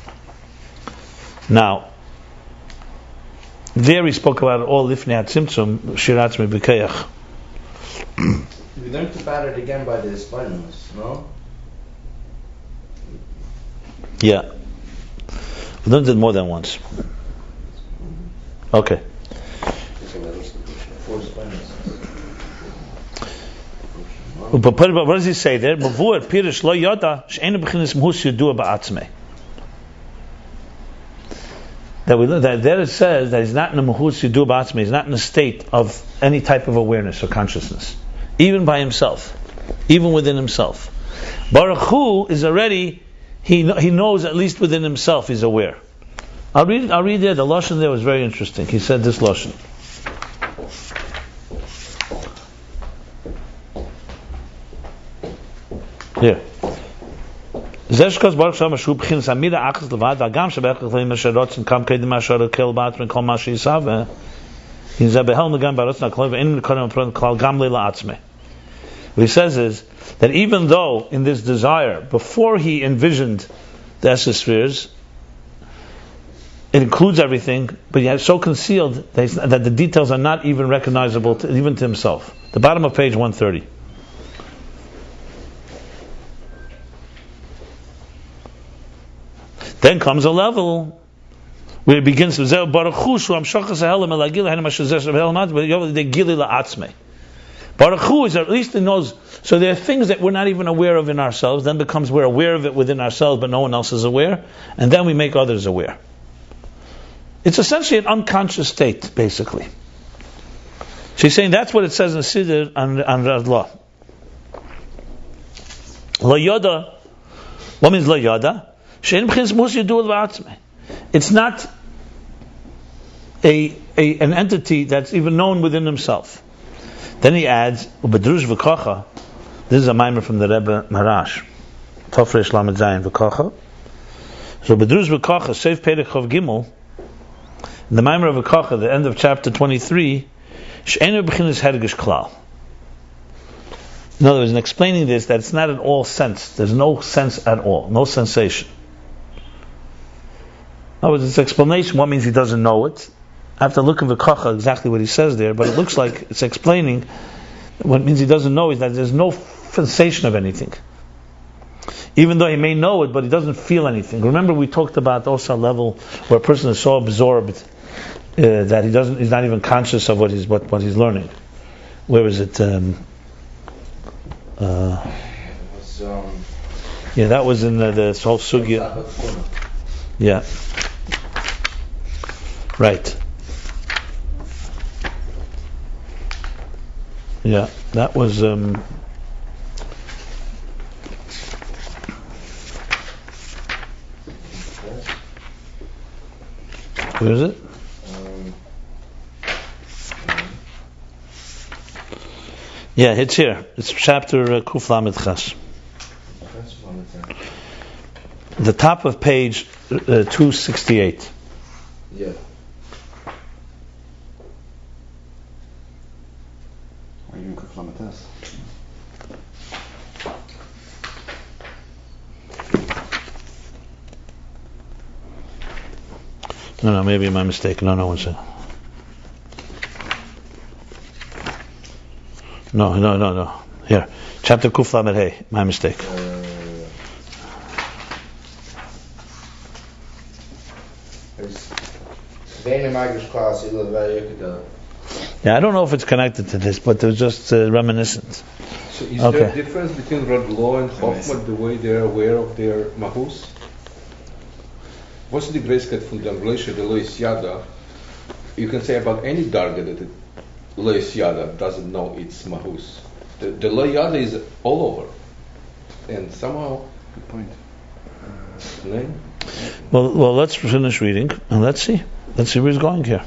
Now, there he spoke about all Lifnei HaTzimtzum, Shirat Mebekeyach. We learned about it again by the Hispanos, no? Yeah. We learned it more than once. Okay. But what does he say there? Mavur Pirish Lo Yoda She'enu B'chinas Muhus Yudua Ba'atzmei. That there it says that he's not in a Muhus Yudua Ba'atzmei. He's not in a state of any type of awareness or consciousness, even by himself, even within himself. Baruch Hu is already he knows at least within himself he's aware. I'll read there. The lashon there was very interesting. He said this lashon. Here. Zeshkos Baruch Shamar Shu B'chinas Amida Achas Levad V'Agam Shebechach Leim Mesharotzim Kam Kedim Asher Kel Batrin Kol Mashi Yisaveh Yizeh Behel Negam Barotzim HaKolem V'Enim Nekodim Apron Klal Gam Leila Atzmei. What he says is that even though in this desire, before he envisioned the Esser-spheres, it includes everything, but yet it's so concealed that the details are not even recognizable even to himself. The bottom of page 130. Then comes a level where it begins with Baruch Hu Shu Amshachas Hahelim Elagil Hanim Asher Zeh Hahelim Atzmei, but Yovel De Gili LaAtzmei. Baruch Hu is at least he knows. So there are things that we're not even aware of in ourselves. Then becomes we're aware of it within ourselves, but no one else is aware, and then we make others aware. It's essentially an unconscious state, basically. So he's saying that's what it says in Siddur on Radla. Lo Yoda. What means Lo Yoda? It's not an entity that's even known within himself. Then he adds, Ubedrush v'kocha. This is a mimer from the Rebbe Marash. Tofresh Lamed Zayin v'kocha. So Ubedrush v'kocha, Seif Perek Chav Gimel, in the mimer of v'kocha, the end of chapter 23, She'enu b'chinas hergish klal. In other words, in explaining this, that it's not at all sense. There's no sense at all, no sensation. In other words, it's explanation. What means he doesn't know it? I have to look in the Kacha exactly what he says there, but it looks like it's explaining what means he doesn't know is that there's no sensation of anything. Even though he may know it, but he doesn't feel anything. Remember, we talked about also a level where a person is so absorbed that he's not even conscious of what he's learning. Where is it? Yeah, that was in the whole sugya. Yeah. Right. Yeah, that was where is it? Yeah, it's here. It's chapter Kuf Lamed Ches. The top of page 268. Yeah. Or even Kuf Lamed Tes. No, maybe my mistake. No, one second. No. Here, chapter Kuf Lamed Hey. My mistake. Yeah, I don't know if it's connected to this, but it was just reminiscent. So is there a difference between Radlo and Chochmah, the way they're aware of their Mahus? What's the grayscale from the relation to Lois Yada? You can say about any Darga that Lois Yada doesn't know its Mahus. The Lois Yada is all over. And somehow... Good point. Well, let's finish reading and let's see where he's going here.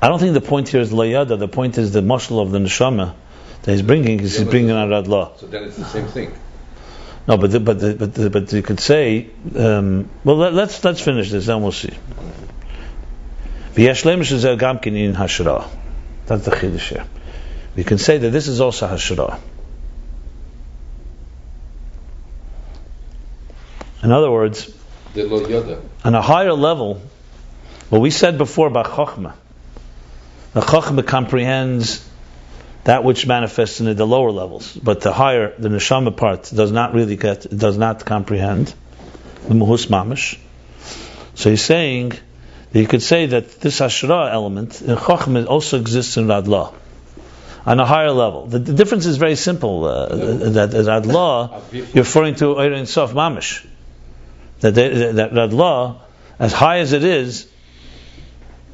I don't think the point here is Layada. The point is the mashal of the neshama that he's bringing. He's bringing out Radla. So then it's the same thing. No, but you could say. Well, let's finish this, then we'll see. That's the chiddush here. We can say that this is also hashra. In other words, on a higher level, what we said before about Chochmah, the Chochmah comprehends that which manifests in the lower levels, but the higher, the neshama part, does not comprehend the muhus mamish. So he's saying that you could say that this hashra element in Chochmah also exists in Radla on a higher level. The difference is very simple. That Radla, you're referring to Eir Ein Sof mamish. That Radla, as high as it is,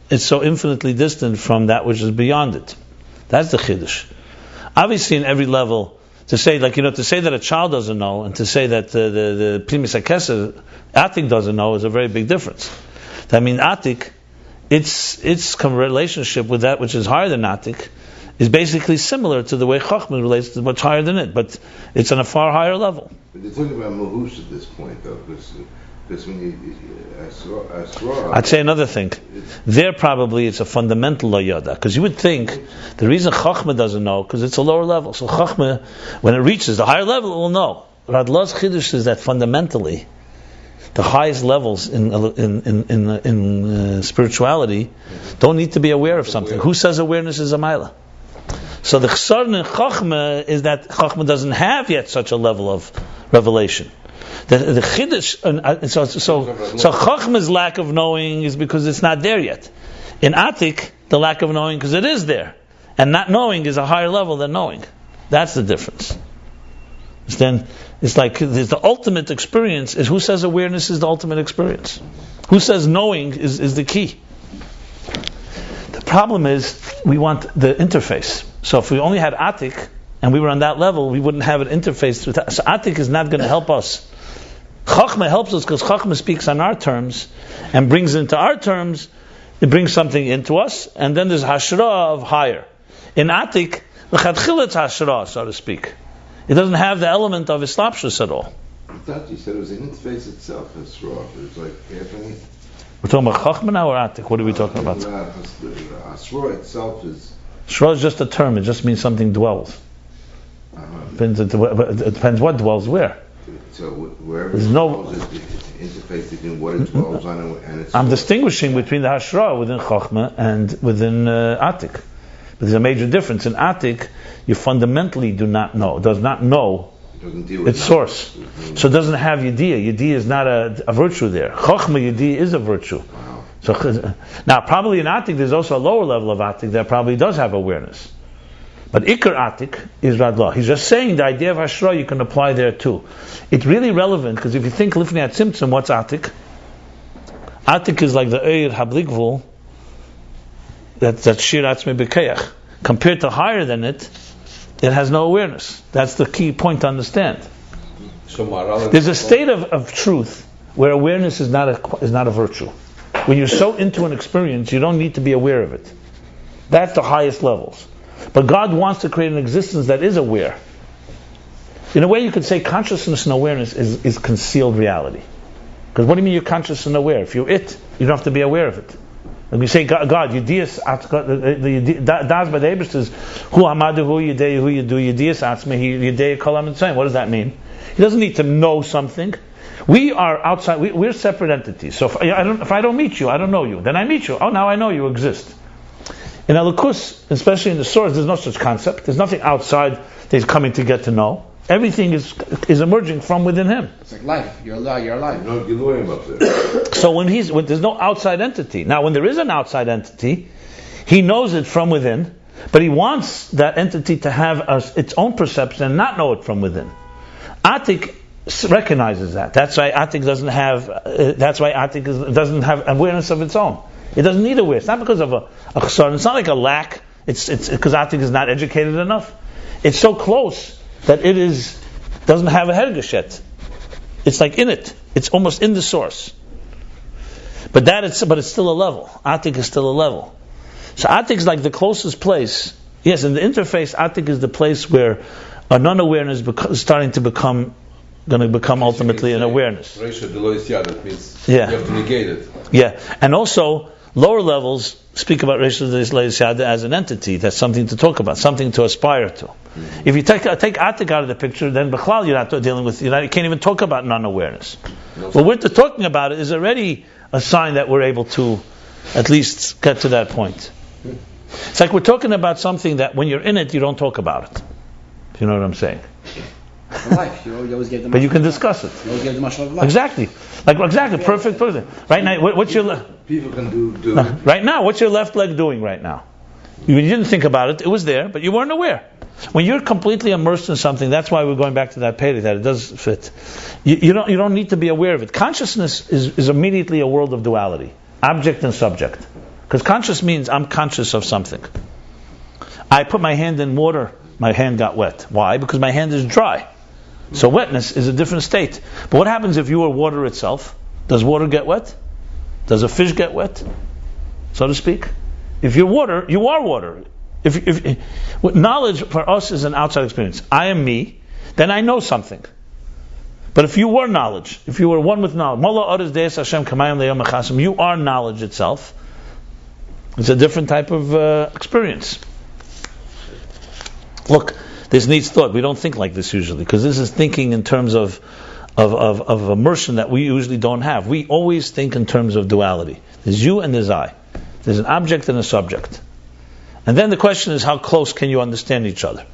it's so infinitely distant from that which is beyond it. That's the chiddush. Obviously, in every level, to say that a child doesn't know, and to say that the primis hakesed Atik doesn't know is a very big difference. That means Atik, its relationship with that which is higher than Atik is basically similar to the way Chochmah relates to what's higher than it, but it's on a far higher level. But they're talking about Mahus at this point, though, because when you Asra, I'd say another thing. There probably it's a fundamental layada, because you would think the reason Chochmah doesn't know because it's a lower level. So Chochmah, when it reaches the higher level, it will know. Radla's chiddush is that fundamentally, the highest levels in spirituality don't need to be aware of something. Who says awareness is a maila? So the chsarn in Chochmah is that Chochmah doesn't have yet such a level of revelation. The chiddush, so Chochmah's lack of knowing is because it's not there yet. In Atik, the lack of knowing because it is there, and not knowing is a higher level than knowing. That's the difference. Then it's like the ultimate experience is who says awareness is the ultimate experience. Who says knowing is the key. The problem is we want the interface. So if we only had Atik and we were on that level, we wouldn't have an interface through that. So Atik is not going to help us. Chochmah helps us because Chochmah speaks on our terms and brings into our terms it brings something into us, and then there's hashra of higher. In Atik, l'chadchila it's hashra, so to speak. It doesn't have the element of islapshus at all. I thought you said it was an interface itself as raw. It was like happening. We're talking about Chachma now or Atik? What are we talking about? Asra itself is. Shra is just a term. It just means something dwells. It depends what dwells where. So wherever there's it no dwells, it's an interface between what it dwells on and its. I'm distinguishing between the Hashra within Chachma and within Atik. But there's a major difference. In Atik, you fundamentally do not know. It does not know its source. So it doesn't have Yediyah. Yediyah is not a virtue there. Chachma Yediyah is a virtue. Wow. So now, probably in Atik, there's also a lower level of Atik that probably does have awareness. But Ikar Atik is Radlah. He's just saying the idea of Hashra you can apply there too. It's really relevant because if you think Lifnei at Tzimtzum, what's Atik? Atik is like the Eir Habligvul, that's Shir Atzmei B'Keach. Compared to higher than it has no awareness. That's the key point to understand. There's a state of truth where awareness is not a virtue. When you're so into an experience, you don't need to be aware of it. That's the highest levels. But God wants to create an existence that is aware. In a way, you could say consciousness and awareness is concealed reality. Because what do you mean you're conscious and aware? If you're it, you don't have to be aware of it. When you say God, Yediyas, Das B'Deibish says, Hu Hamadu Hu Yedei Hu Yedu Yediyas Atzmei Yedei Kolam and Tzayim. What does that mean? He doesn't need to know something. We are outside. We're separate entities. So if I don't meet you, I don't know you. Then I meet you. Oh, now I know you exist. In Elokus, especially in the source, there's no such concept. There's nothing outside that he's coming to get to know. Everything is emerging from within him. It's like life. You're alive. No Giluim up there. So when there's no outside entity. Now, when there is an outside entity, he knows it from within, but he wants that entity to have its own perception and not know it from within. Atik recognizes that. That's why Atik doesn't have. Doesn't have awareness of its own. It doesn't need awareness. It's not because of a chsar. It's not like a lack. It's because Atik is not educated enough. It's so close that it doesn't have a hergesh yet. It's like in it. It's almost in the source. But it's still a level. Atik is still a level. So Atik is like the closest place. Yes, in the interface, Atik is the place where a non-awareness is going to become ultimately an awareness. That means yeah. You have to negate it. Yeah, and also lower levels speak about Reisha Delois Yada as an entity. That's something to talk about, something to aspire to. Mm-hmm. If you take Atik out of the picture, then Bechlal you're not dealing with. You can't even talk about non-awareness. No. What we're talking about is already a sign that we're able to at least get to that point. It's like we're talking about something that when you're in it, you don't talk about it. You know what I'm saying? Life. You always give them. But you can discuss it. You always give the mashal of life. Exactly. Perfect. Right now, what's your people can do right now? What's your left leg doing right now? You didn't think about it. It was there, but you weren't aware. When you're completely immersed in something, that's why we're going back to that peri, that it does fit. You don't need to be aware of it. Consciousness is immediately a world of duality, object and subject. Because conscious means I'm conscious of something. I put my hand in water, my hand got wet. Why? Because my hand is dry. So wetness is a different state. But what happens if you are water itself? Does water get wet? Does a fish get wet? So to speak? If you're water, you are water. If knowledge for us is an outside experience. I am me, then I know something. But if you were knowledge, if you were one with knowledge, you are knowledge itself. It's a different type of experience. Look, this needs thought. We don't think like this usually, because this is thinking in terms of immersion that we usually don't have. We always think in terms of duality. There's you and there's I. There's an object and a subject. And then the question is, how close can you understand each other?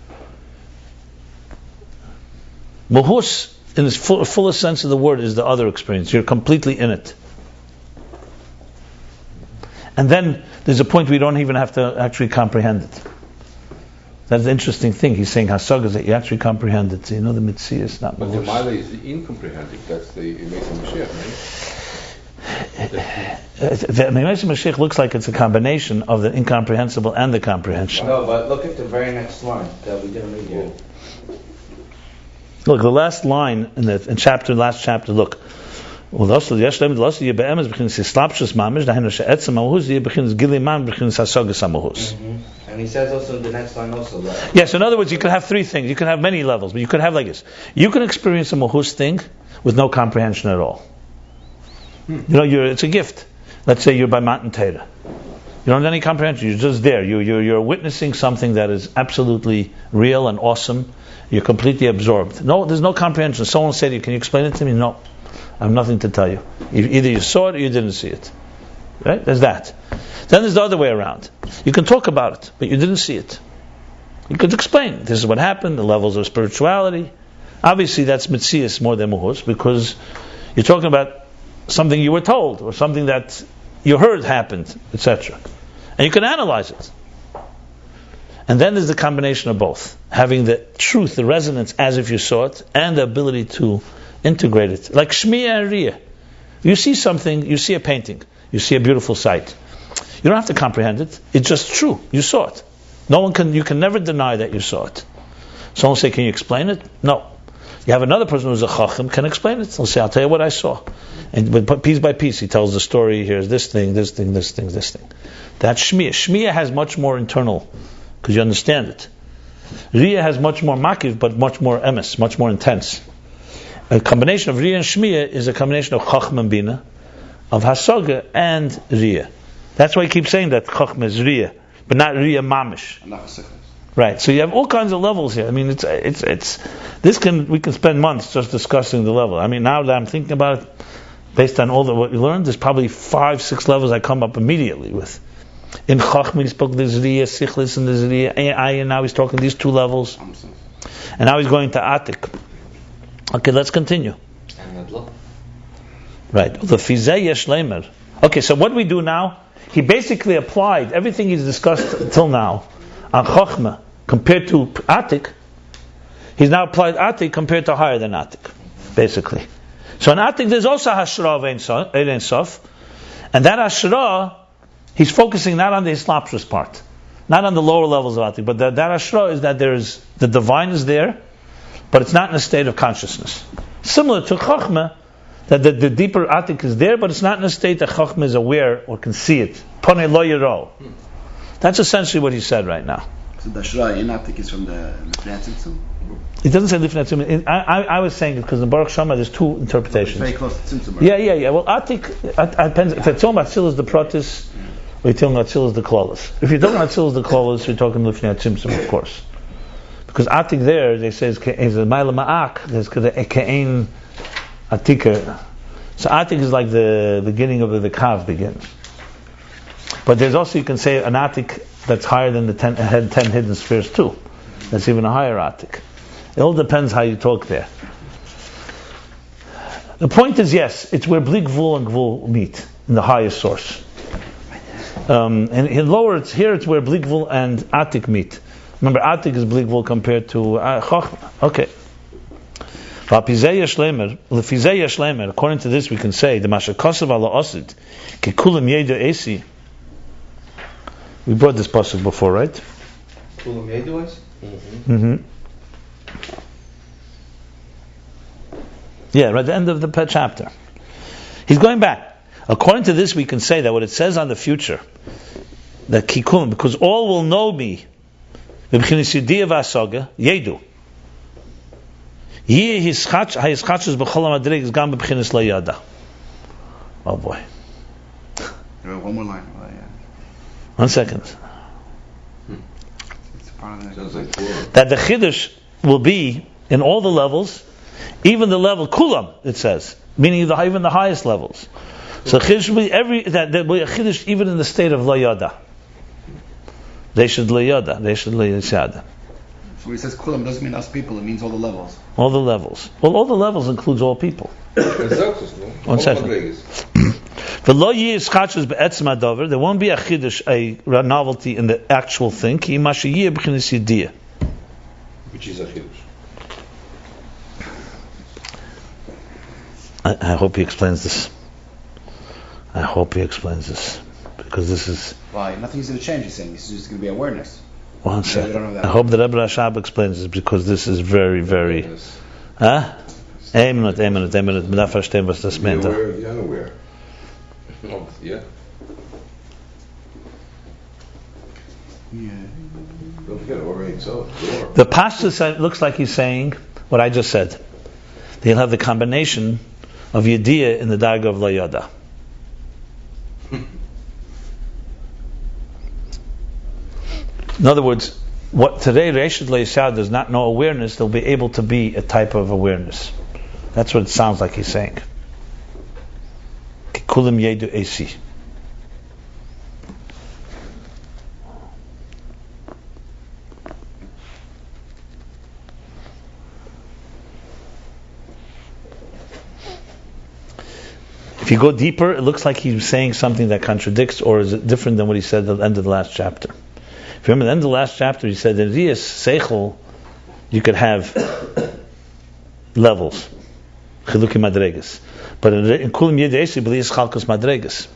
Mahus, in its fullest sense of the word, is the other experience. You're completely in it. And then there's a point we don't even have to actually comprehend it. That's the interesting thing. He's saying Hasag is that you actually comprehend it. So you know the Mitzvah is not. But the Mala is the incomprehending. That's the Mesa Mashiach, right? The Mesa Mashiach looks like it's a combination of the incomprehensible and the comprehension. No, but look at the very next line that we didn't read yet. Look, the last line in last chapter. Look, ולעשות יש להם לעשות יהיה באמס בכנס סלאפשס ממש דהיינו שעצם המהות יהיה בכנס גילימן בכנס הסוגס המהות. And he says also in the next line also that. Yes, in other words, you could have three things. You could have many levels, but you could have like this. You can experience a mahus thing with no comprehension at all. You know, it's a gift. Let's say you're by Matan Torah. You don't have any comprehension. You're just there. You're witnessing something that is absolutely real and awesome. You're completely absorbed. No, there's no comprehension. Someone said to you, "Can you explain it to me?" No, I have nothing to tell you. Either you saw it or you didn't see it. Right? There's that. Then there's the other way around. You can talk about it, but you didn't see it. You could explain. This is what happened. The levels of spirituality. Obviously, that's mitzias more than muhus, because you're talking about something you were told or something that you heard happened, etc. And you can analyze it. And then there's the combination of both, having the truth, the resonance as if you saw it, and the ability to integrate it, like shmiya and riyah. You see something, you see a painting, you see a beautiful sight. You don't have to comprehend it. It's just true. You saw it. You can never deny that you saw it. Someone will say, "Can you explain it?" No. You have another person who's a chacham, can explain it. He'll say, "I'll tell you what I saw." And piece by piece, he tells the story. Here's this thing, this thing, this thing, this thing. That's shmiya. Shmiya has much more internal, because you understand it. Riyah has much more makiv, but much more emes, much more intense. A combination of riyah and shmiya is a combination of chacham and bina, of hasaga and riyah. That's why he keeps saying that chachma is riyah, but not riyah mamish. Right. So you have all kinds of levels here. I mean, we can spend months just discussing the level. I mean, now that I'm thinking about it, based on all what we learned, there's probably 5-6 levels I come up immediately with. In chachma he spoke there's riyah, sichlis, and there's riyah, and now he's talking these 2 levels. And now he's going to atik. Okay, let's continue. Right. The fizeh yesh leimer. Okay, so what do we do now? He basically applied everything he's discussed until now on Chochmah compared to Atik. He's now applied Atik compared to higher than Atik, basically. So in Atik there's also Hashra of Ein Sof, and that Hashra, he's focusing not on the Islapshus part, not on the lower levels of Atik, but that Hashra is that there's the divine is there, but it's not in a state of consciousness. Similar to Chochmah, that the deeper Atik is there, but it's not in a state that Chachma is aware or can see it. Ponei lo yiro. That's essentially what he said right now. So the Shra in Atik is from the Lifnei Tzimtzum? It doesn't say Lifnei Tzimtzum. I was saying it because in Baruch Shama there's 2 interpretations. It's very close to Tzimtzum, right? Yeah. Well, Atik, depends. If you're talking about Tzilus the Protis, or you're talking about Tzilus the Klolos. If you're talking about Tzilus the Klolos, you're talking Lifnei Tzimtzum, of course. Because Atik there, they say, is a Maila Ma'ak, there's Ke'ein Atika. So Atik is like the beginning of the Kav begins. But there's also, you can say, an Atik that's higher than the 10 hidden spheres too. That's even a higher Atik. It all depends how you talk there. The point is, yes, it's where Bli Gvul and Gvul meet, in the highest source. And in lower, it's where Bli Gvul and Atik meet. Remember, Atik is Bli Gvul compared to Chochmah. Okay. According to this, we can say the Mashakosav ala Osid Kekulim Yedu Esi. We brought this pasuk before, right? Kulam Yedu is? Mm-hmm. Yeah, right at the end of the chapter. He's going back. According to this, we can say that what it says on the future, that Kikulim, because all will know me, Yedu. Oh boy. One more line. 1 second. It's part of That the Chiddush will be in all the levels, even the level Kulam, it says, meaning even the highest levels. So Chiddush will be there will be a Chiddush even in the state of Lo Yada. They should Lo Yada. So when he says Kulam, doesn't mean us people, it means all the levels. All the levels. Well, all the levels includes all people. 1 second. There won't be a chiddush, a novelty in the actual thing. Which is a chiddush. I hope he explains this. Because this is... Why? Nothing's going to change, he's saying. It's just going to be awareness. 1 second. I hope that Rebbe Rashab explains this, because this is very, very... Huh? Ein Minute. Man darf verstehen, was das meint. Be aware of the unaware. Oh, yeah. Don't forget Ori itself. Door. The Pashtus looks like he's saying what I just said. They'll have the combination of Yediyah in the Darga of Layada. In other words, what today Reshit Le'Yisad does not know awareness, they'll be able to be a type of awareness. That's what it sounds like he's saying. Kulim Yedu Esi. If you go deeper, it looks like he's saying something that contradicts or is different than what he said at the end of the last chapter. If you remember, at the end of the last chapter, he said in Riyas Seichel, you could have levels, Chiluki Madregas. But in Kulim Yedesi, B'liyas Chalkos Madregas.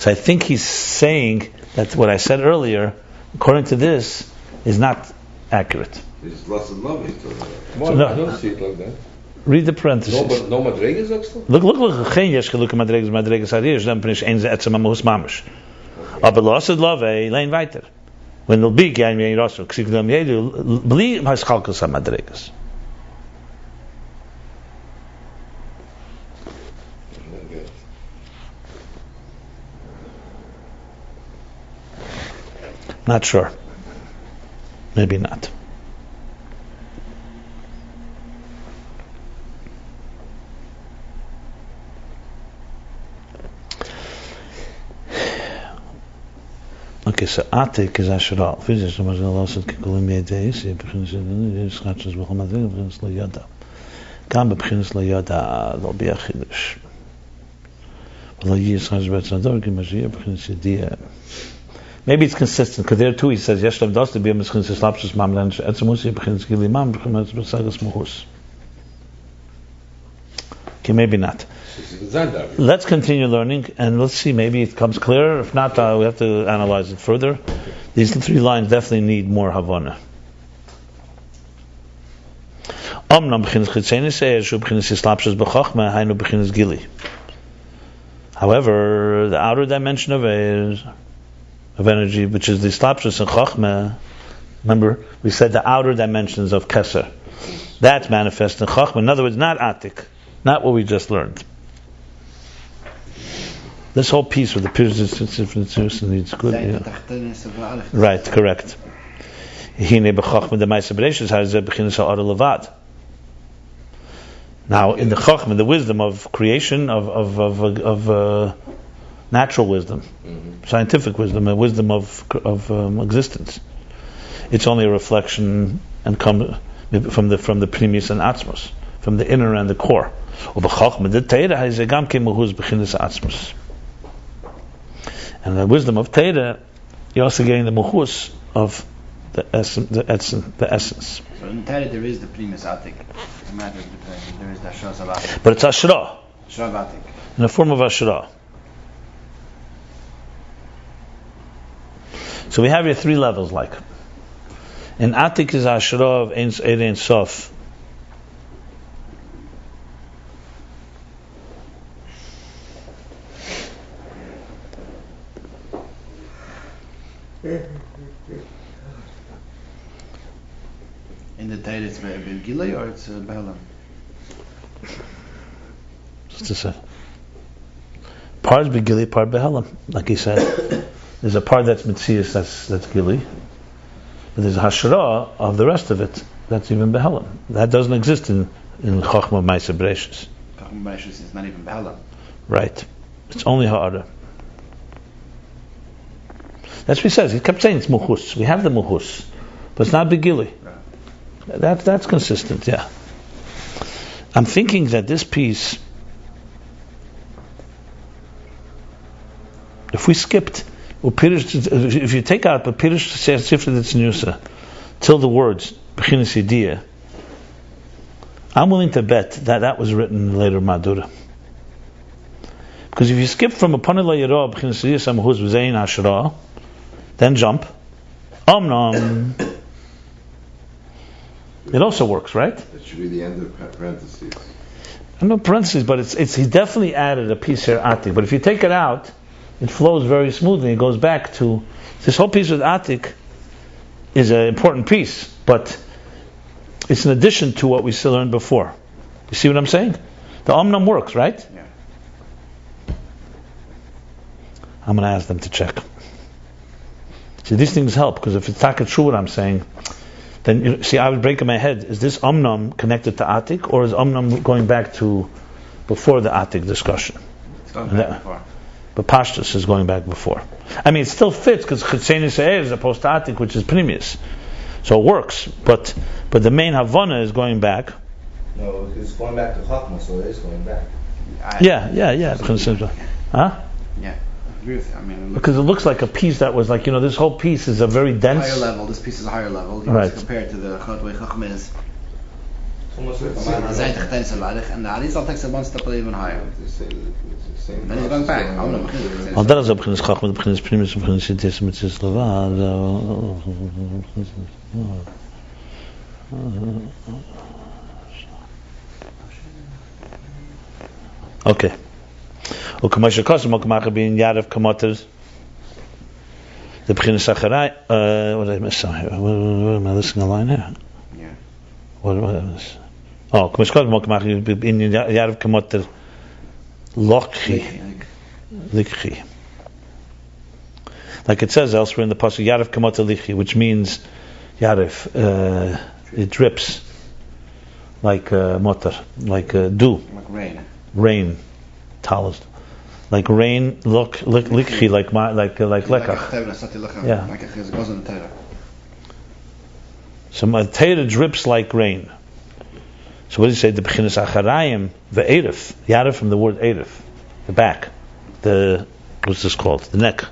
So I think he's saying that what I said earlier, according to this, is not accurate. It's less than love. Well, no. I don't see it like that. Read the parentheses. No Madregas, actually? Look. Geen yesh Chiluki Madregas Harish, then finish ein ze etzem amahus mamish. Aber losed love, lein weiter. When it'll be Gyan Yein Rosso, Ksik Dam Yedu, Bli Has Chalkos HaMadregas. Not sure. Maybe not. Okay, so Atik is Asherah. Physics, I'm going to lost it. Kikulim Yedeis. B'chinas Yedeis. Schachas B'chol Madrig. B'chinas L'Yada. Gam b'chinas L'Yada. There'll be a Chidush. Maybe it's consistent, because there too he says, Yeshlev Das to be a Mischins Slapshus Mamlan. Etzemusi b'chinas Gili Mam. B'chinas B'sagas Muhus. Okay, maybe not. Let's continue learning and let's see, maybe it comes clearer. If not, we have to analyze it further. These three lines definitely need more Havana. However, the outer dimension of energy, which is the slapshus and Chachma, remember, we said the outer dimensions of Keser, that's manifest in Chachma. In other words, not Atik, not what we just learned. This whole piece with the Pirzis needs good. Yeah. Right, correct. Now, in the Chachma, the wisdom of creation, of natural wisdom, scientific wisdom, a wisdom of existence, it's only a reflection and come from the Primus and Atzmos, from the inner and the core. And the wisdom of Teira, you're also getting the muhus of the essence. So in Teira there is the primus Atik. There is the Ashras of Atik. But it's Ashra. Ashra of Atik. In the form of Ashra. So we have here three levels like. In Atik is Ashra of Ein Sof. In the Teira it's Gilei or it's Behelam? Just to say. Part is Begili, part Behelam. Like he said, there's a part that's Mitzias, that's Gili. But there's a Hashra of the rest of it, that's even Behelam. That doesn't exist in Chochmah Ma'aseh Bereishis. Chochmah Bereishis is not even Behelam. Right. It's only Ha'ara. That's what he says. He kept saying it's Muhus. We have the Muhus. But it's not Begili. Right. That's consistent, yeah. I'm thinking that this piece, if we skipped, if you take out Pirish Sifra Tzniusa till the words B'chinas Yediyah, I'm willing to bet that was written in later Madura. Because if you skip from Upon La Yirah B'chinas Yediyah Samahuz V'zein Ashra, then jump, Omnam, it also works, right? That should be the end of parentheses. No parentheses, but it's he definitely added a piece here, Atik. But if you take it out, it flows very smoothly. It goes back to this whole piece with Atik is an important piece, but it's in addition to what we still learned before. You see what I'm saying? The Omnam works, right? Yeah. I'm going to ask them to check. See, these things help, because if it's taka true what I'm saying, then see, I would break in my head: is this Omnam connected to Atik, or is Omnam going back to before the Atik discussion? It's going back before. But Pashtus is going back before. I mean, it still fits because Chitzeni Se'er is opposed to Atik, which is Pnimius. So it works, but the main Havana is going back. No, it's going back to Chachma, so it is going back. Yeah. Huh? Yeah, I agree with you. I mean, Because it looks like a piece that was like, this whole piece is a very dense. higher level. This piece is a higher level. Right. Compared to the way Chachma is. Almost like a Zijn man. technisch ladig, and the Arizal takes it one step even higher. It's the same Then he's going back. Al dat is op beginnen Chachma, op beginnen Pnimius, op beginnen Sintes met Sislava. Okay. וכמו שקוסם, או כמה חבין יערב כמותר, זה בחינת סחרי, what am I listening a line here? Yeah. What is this? Oh, כמו שקוסם, או כמה חבין יערב כמותר, lokchi, likchi. Like it says elsewhere in the pasuk, Yarif Kamata Lichi, which means Yarif, it drips like motor, like dew, Like rain, talis, like rain, likchi, like lekach. Yeah. Like it goes in the Torah. So my Torah drips like rain. So what does he say? The Bechinas Acharayim, the Eirif, Yarif from the word Eirif, the back, what's this called? The neck.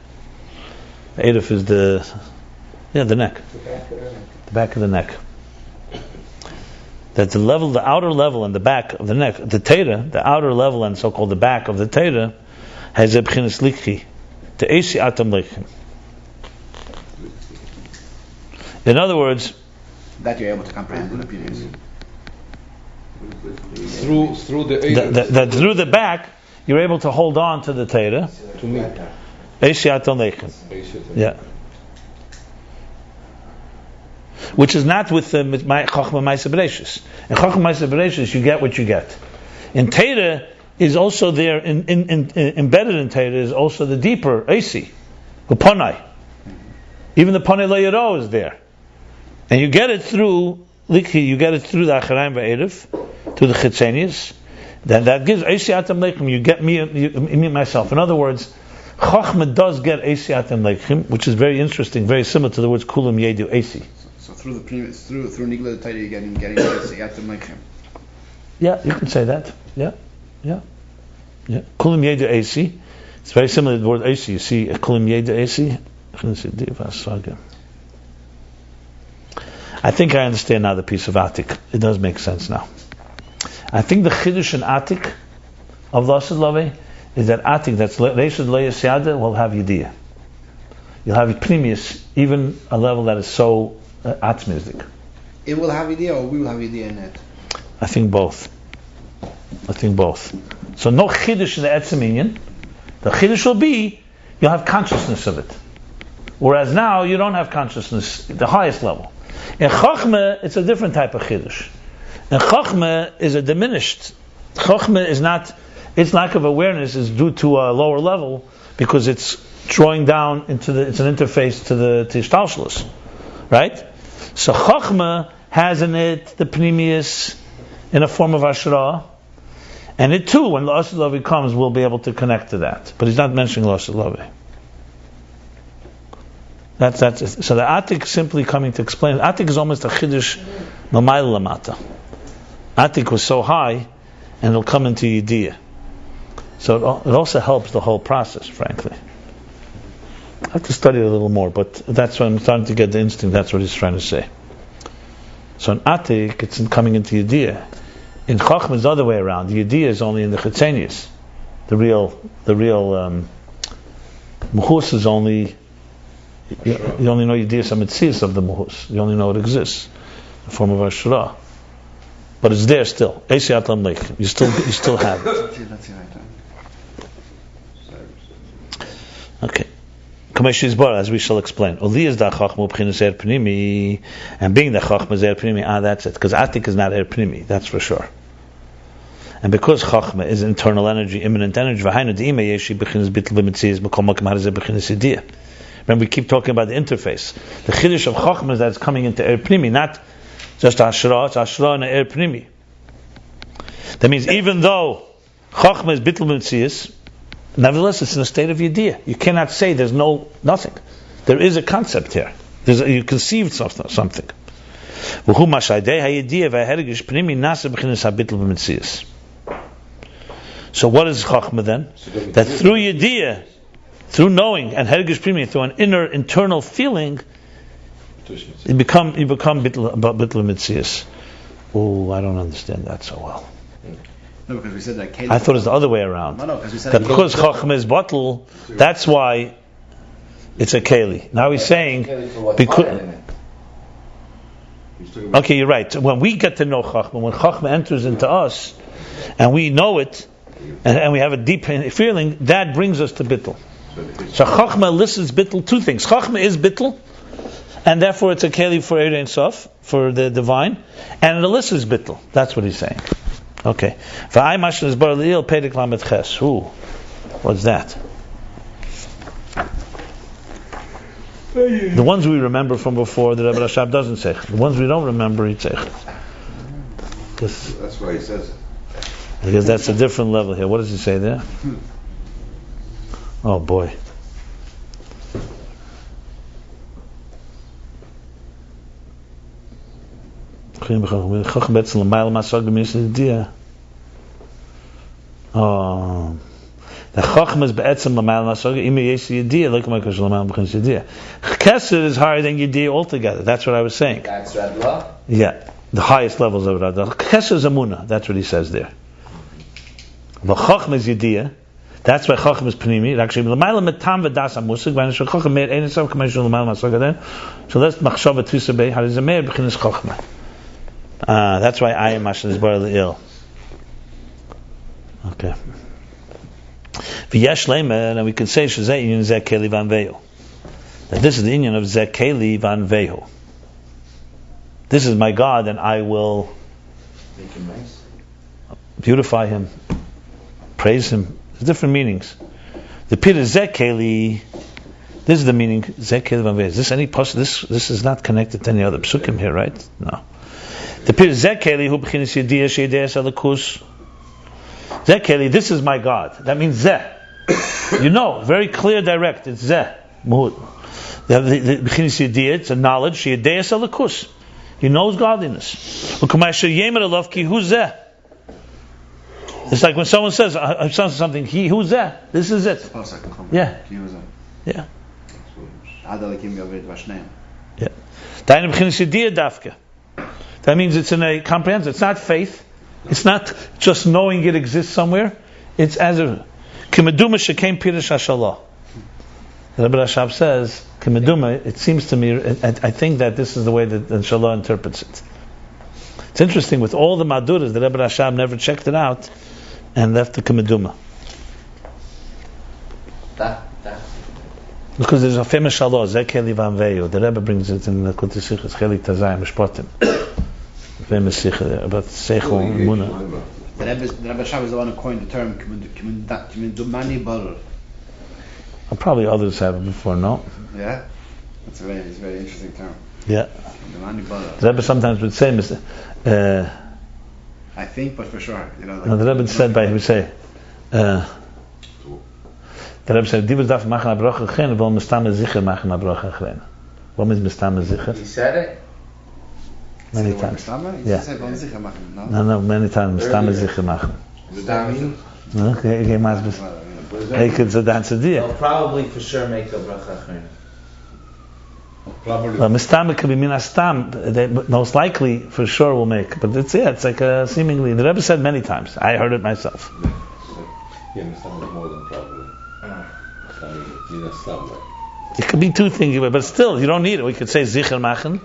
The Eirif is the neck. The back of the neck. That the outer level and the back of the neck, the Torah, the outer level and so-called the back of the Torah, has a Bechinas Likhi, the Eisi Atam Lichim. In other words, That you're able to comprehend in obedience. Through the that through the back, you're able to hold on to the Torah. to me. Eisi Atam Lichim. Yeah. Which is not with the Chachma Ma'aseh Bereishis. In Chachma Ma'aseh Bereishis, you get what you get. In Torah is also there, embedded in Torah is also the deeper Eisi, Upanai. Even the Panei Lo Yaro is there, and you get it through Likhi. You get it through the Acharayim Ve'erif, through the Chitzenius. Then that gives Eisi Atam Leichim. You get me myself. In other words, Chachma does get Eisi Atam Leichim, which is very interesting, very similar to the words Kulam Yedu Eisi. So through the previous, through Nigla the Torah, you're getting Yatim like him. Yeah, you can say that. Yeah. Kulam Yedu Eisi. It's very similar to the word Eisi. You see Kulam Yedu Eisi. I think I understand now the piece of Atik. It does make sense now. I think the Chiddush in Atik of Lasad Lave is that Atik, that's Reishad Leis Yada, will have Yediyah. You'll have Pnimius, even a level that is so Atzmizdik. It will have idea, or we will have idea in it. I think both. So no Chiddush in the Etzem Inyan. The Chiddush will be, you'll have consciousness of it. Whereas now, you don't have consciousness at the highest level. In Chachma, it's a different type of Chiddush. And Chachma is a diminished. Chachma is not, its lack of awareness is due to a lower level because it's drawing down it's an interface to the Shtalshalos. Right? So Chachma has in it the Pnimius in a form of Ashrah. And it too, when L'Asad Lavi comes, we'll be able to connect to that. But he's not mentioning L'Asad Lavi. That's so the Atik simply coming to explain. Atik is almost a Chiddush Mamayla Lamata. Atik was so high, and it'll come into Yediyah. So it also helps the whole process, frankly. I have to study it a little more, but that's what I'm starting to get the instinct. That's what he's trying to say. So in Atik, it's coming into Yediyah. In Chachma, it's the other way around. The Yediyah is only in the Chitzenius. The real Muhus is only. You only know Yediyah Samitzias of the Muhus. You only know it exists, the form of Ashrah. but it's there still. Esiyat Lamleich. You still have it. Let's see right there. Okay. As we shall explain. And being the Chachma is Er Pnimi, that's it. Because Atik is not Er Pnimi, that's for sure. And because Chachma is internal energy, immanent energy, remember we keep talking about the interface. The Chiddush of Chachma is that it's coming into Er Pnimi, not just Ashra, it's Ashra and Er Pnimi. That means even though Chachma is Bittul B'Metzias, nevertheless, it's in a state of Yediyah. You cannot say there's nothing. There is a concept here. You conceived something. So what is Chachma then? That through Yediyah, through knowing, and Hergish Primi, through an internal feeling, you become Bittul Metzias. Oh, I don't understand that so well. No, because we said that I thought it was the other way around. No, because we said that because Chachma is bottle, that's why it's a Keli. Now he's saying because. Okay, you're right. When we get to know Chachma, when Chachma enters into us, and we know it, and we have a deep feeling, that brings us to Bittul. So Chachma elicits Bittul, two things. Chachma is Bittul, and therefore it's a Keli for Eir Ein Sof, for the divine, and it elicits Bittul. That's what he's saying. Okay. What's that? The ones we remember from before, the Rebbe Rashab doesn't say. The ones we don't remember, he says. That's why he says it. Because that's a different level here. What does he say there? Oh boy. Oh, the Chachma is be'etzem l'mayel masaga imi yesi yediyah like my kosh l'mayel b'chins yediyah. Chesed is higher than yediyah altogether. That's what I was saying. That's Radla? Yeah, the highest levels of Radla. Chesed is Amunah. That's what he says there. The Chachma is yediyah. That's why Chachma is Pnimi. Actually, l'mayel metam v'das amusig. V'anishu Chachma meir ein esav k'meishu l'mayel masaga then. So that's machshava tvisabei. Harizameir b'chins Chachma. That's why I am Mashin is bar ill. Okay. V'yesh leimer, and we can say shezeh inyan zeh keli van vehu. That this is the inyan of zeh keli van vehu. This is my God, and I will make him nice, beautify him, praise him. There's different meanings. The pit is zeh keli. This is the meaning zeh keli van vehu. Is this any possible? This is not connected to any other psukim here, right? No. The pit is zeh keli hu b'chinas yediyah she'yediyah salakus. Zeh keli, this is my God. That means zeh. You know, very clear, direct. It's zeh. Muhut. The b'chinas yediyah, it's a knowledge. She'yediyah salakus. He knows godliness. It's like when someone says something, he who's zeh. This is it. Yeah. Yeah. Yeah. That means it's in a comprehensive. It's not faith. It's not just knowing it exists somewhere. It's as a Kimeduma shekem pirish hashalah. The Rebbe Rashab says Kimeduma. It seems to me. I think that this is the way that Shalah interprets it. It's interesting with all the Maduras. The Rebbe Rashab never checked it out and left the Kimeduma. Because there's a famous Shalah Zekeli Van Veyu. The Rebbe brings it in the Kutisichas Chelik Tazayim Mishpatim. Famous sikha about Seichel and Muna. The Rebbe Shab is the one who coined the term Kimendumani Baruch. Probably others have it before, no? Yeah, it's a very interesting term. Yeah. Kimendumani Baruch. The Rebbe sometimes would say, I think, but for sure, you know. No, the Rebbe said he would say, the Rebbe said, "Divus daf machen abrocha chen, vol mistame zicher machen abrocha chen." What means mistame zicher? He said it many times. Yeah. No, many times. Mistame zicher machen. No, okay, mas. Hey, kids, that's a deal. They'll probably for sure make a bracha achrona. Well, mistame could be minastam. They most likely for sure will make, but it's like seemingly. The Rebbe said many times. I heard it myself. Yeah, mistame is more than probably. Minastam. It could be two things, but still, you don't need it. We could say zicher machen.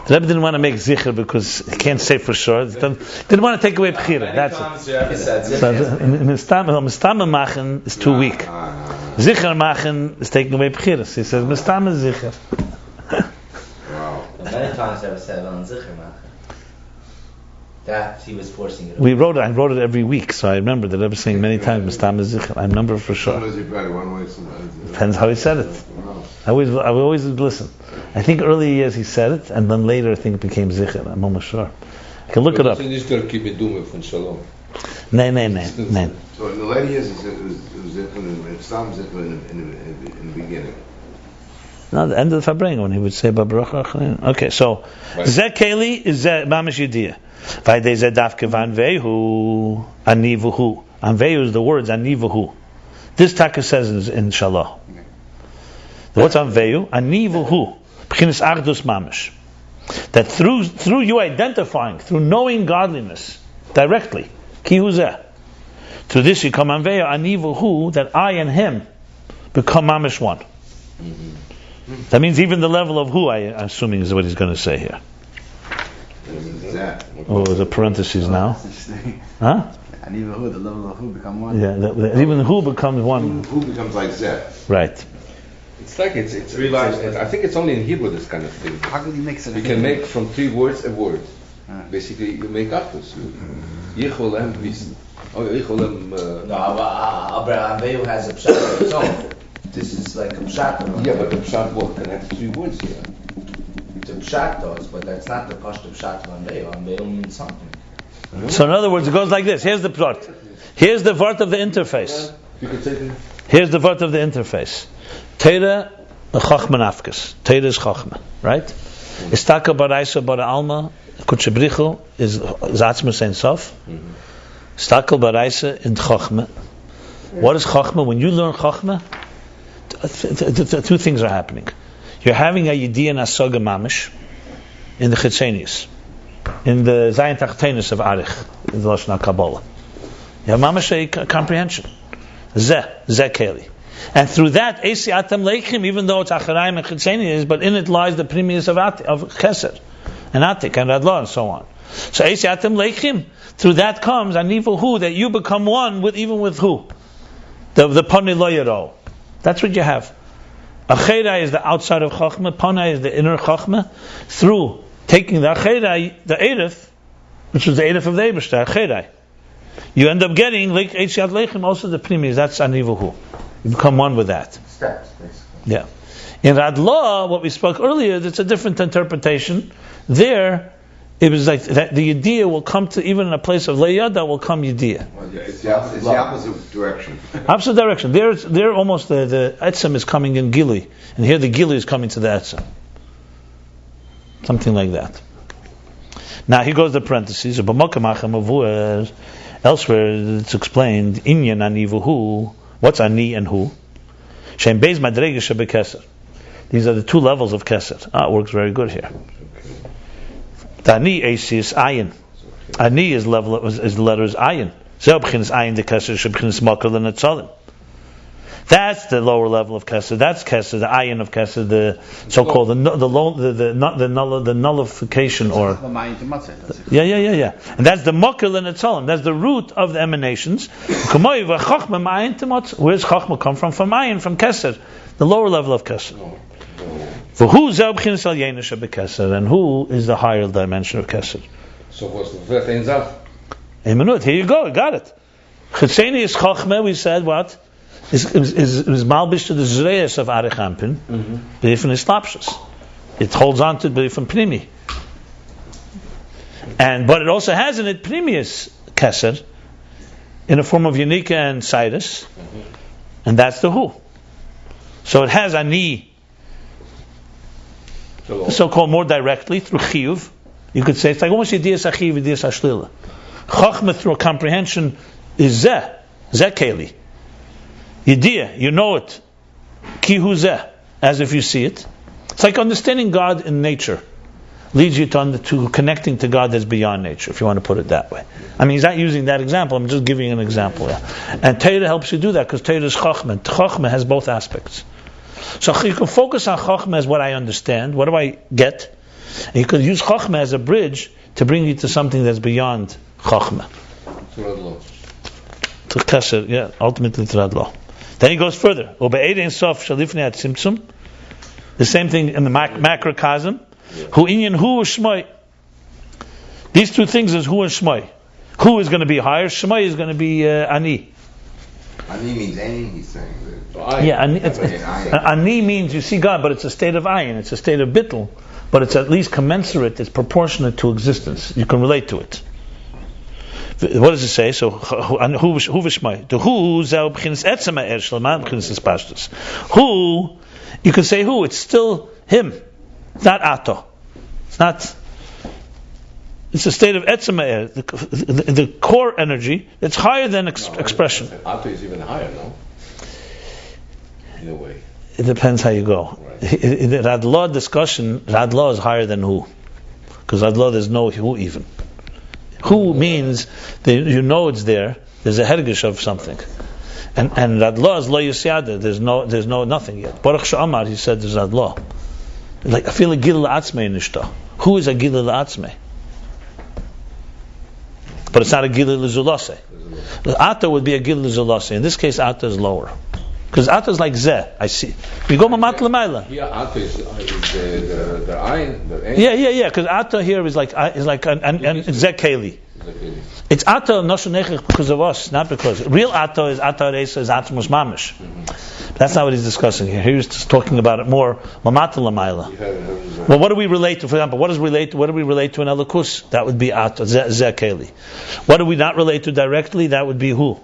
The Rebbe didn't want to make Zicher because he can't say for sure. He didn't want to take away Bechira. That's it. So Mistama Machen is too weak. Zicher Machen is taking away Bechira. He says Mistama Zicher. Wow. Many times the Rebbe said on Zicher Machen that he was forcing it. I wrote it every week, so I remember the Rebbe saying many times Mistama Zicher. I remember for sure. Sometimes you better one way, sometimes Depends how he said it. Wow. I always would listen. I think early years he said it, and then later I think it became Zicher. I'm almost sure. I can look it up. Nein. So in the later years, it was in the beginning. No, the end of the Fabrenga when he would say Baruch Achrein. Okay, so Zeh Keli is Zeh Mamish Yediyah. Vaydei Zeh Dafke Vanvehu Anivuhu. Anvehu is the words Anivuhu. This Taka says in Shalah. What's Anvehu? Anivuhu. B'chinas Achdus Mamish. That through you identifying, through knowing godliness directly, Ki Hu Zeh. Through this you come Anvehu Anivuhu, that I and him become Mamish one. That means even the level of who, I'm assuming, is what he's going to say here. Oh, there's a parenthesis now. Huh? And even who, the level of who become one. Yeah, even who becomes one. Who becomes like Zeh? Right. It's like it's I think it's only in Hebrew this kind of thing. How can you mix it? You can make from 3 words a word. Basically, you make achdus. Yicholem vis. Oh, Yicholem. No, Abraham Anvehu has a pshat of its own. This is like a pshat. Yeah, but the pshat what can have 3 words here. The pshat does, but that's not the pshat of Anvehu. Anvehu means something. So in other words, it goes like this. Here's the plot. Here's the vart of the interface. You could say that. Here's the vart of the interface. Teira, the Chachma Nafkas. Teira is Chachma, right? Istaka Baraisa Bara Alma, Kutchebrichu is Zatzma Sein Sof. Istaka Baraisa in Chachma. What is Chachma? When you learn Chachma, 2 things are happening. You're having a Yediyah and Asaga Mamish in the Chitzenius, in the Zayin Tachtenis of Arich, in the Lashon HaKabbalah. You have Mamish a comprehension. Zeh Keli. And through that, Eisi Atam Leichim, even though it's Acharayim and Chitzenius, but in it lies the premius of Chesed, and Atik, and Radla, and so on. So Eisi Atam Leichim, through that comes Anivu Hu, that you become one with even with who? The Pani Lo Yero. That's what you have. Acherai is the outside of Chachma, Panai is the inner Chachma. Through taking the Acherai, the Eiref, which was the Eiref of the Eibishter, Acherai, you end up getting like Eitziat Leichim, also the Primis. That's Anivuhu. You become one with that. Steps, basically. Yeah. In Radla, what we spoke earlier, it's a different interpretation. There, it was like that the Yediyah will come to, even in a place of Leyada, will come Yediyah. Well, yeah, it's the opposite direction. Opposite direction. There almost the Etzem is coming in Gili, and here the Gili is coming to the Etzem. Something like that. Now here goes the parentheses. Elsewhere it's explained, Inyan Anivuhu, what's Ani and who? Shem Beis Madrega Shebe Keser. These are the 2 levels of Keser. It works very good here. The Ani AC is Ayin. Ani is the letters Ayin. Zebchin is Ayin the Keser, Shebchin is Makar Lenetzalim. That's the lower level of Keser. That's Keser, the Ayin of Keser, the so-called the nullification or yeah. And that's the Makar Lenetzalim. That's the root of the emanations. Where's Chachma come from? From Ayin, from Keser, the lower level of Keser. For who Zebchin is Al Yein Shebe Keser, and who is the higher dimension of Keser? So what's the first Einzach? A minute. Here you go. Got it. Chitzeni is Chachma. We said what? Is malbish to the zreyas of Arich Ampin, b'ifin islapshus. It holds on to b'ifin primi, but it also has in it primius keser in a form of Yanika and Cyrus, and that's the who. So it has ani, so-called more directly through chiyuv. You could say it's like almost yediyas achiv, yediyas ashlila. Chachma through a comprehension is zeh keli. Yediyah, you know it. Ki hu zeh, as if you see it. It's like understanding God in nature leads you to connecting to God that's beyond nature, if you want to put it that way. I mean, he's not using that example, I'm just giving you an example. Yeah. And Torah helps you do that, because Torah is Chachma. Chachma has both aspects. So you can focus on Chachma as what I understand, what do I get? And you could use Chokhmah as a bridge to bring you to something that's beyond Chokhmah. To Radlo. To Kesher, yeah, ultimately to Radlo. Then he goes further. Ube'eid Sof Shalifnei at Tzimtzum. The same thing in the macrocosm. Hu inyan hu shmai. These two things is hu and shmai. Hu is going to be higher. Shmai is going to be ani. Ani means any, he's saying. Yeah, ani means you see God, but it's a state of ayin. It's a state of bittul, but it's at least commensurate. It's proportionate to existence. You can relate to it. What does it say? So hu v'shmai. The hu zeu b'chinas etzem ha'er shalman b'chinas espashtus. Hu, you can say who. It's still him. It's not ato. It's not. It's a state of etzem ha'er, the core energy. It's higher than expression. Ato is even higher, no? In a way. It depends how you go. Right. In the Radla discussion, Radla is higher than who. Because Radla there's no who even. Who means that you know it's there. There's a hergish of something. And Radla is lo yusyada. There's no nothing yet. Baruch Sha'amar, he said there's Radla. Like I feel a gil la'atzmei nishta. Who is a gil la'atzmei? But it's not a gil l'zulase. Ata would be a gil l'zulase. In this case, Ata is lower. Because Ata is like Zeh. I see. We go mamat l'mayla. Yeah, Ata is the Ayin. Yeah. Because Ata here is like Zeh Keli. It's Ata Noshonechich because of us, not because. Real Ata is Ata Reisa, is Atmos Mamish. That's not what he's discussing here. He's just talking about it more mamat l'mayla. Well, what do we relate to? For example, what do we relate to in Elokus? That would be Ata, Zeh Keli. What do we not relate to directly? That would be who.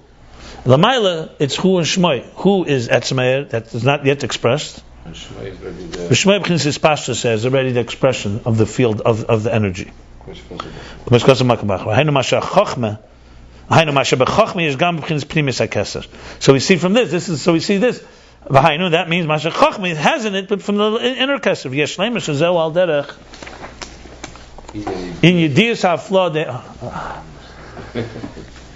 L'mayla, it's hu and shmai. Hu is etzmeir, that is not yet expressed. And Shmai is already there. The Shmai B'chinas Pashta says already the expression of the field of the energy. So we see from this. V'hainu, that means Masha Chachma has in it, but from the inner kesser. Yeshlema shezeu al derech. In Yediyas hafla.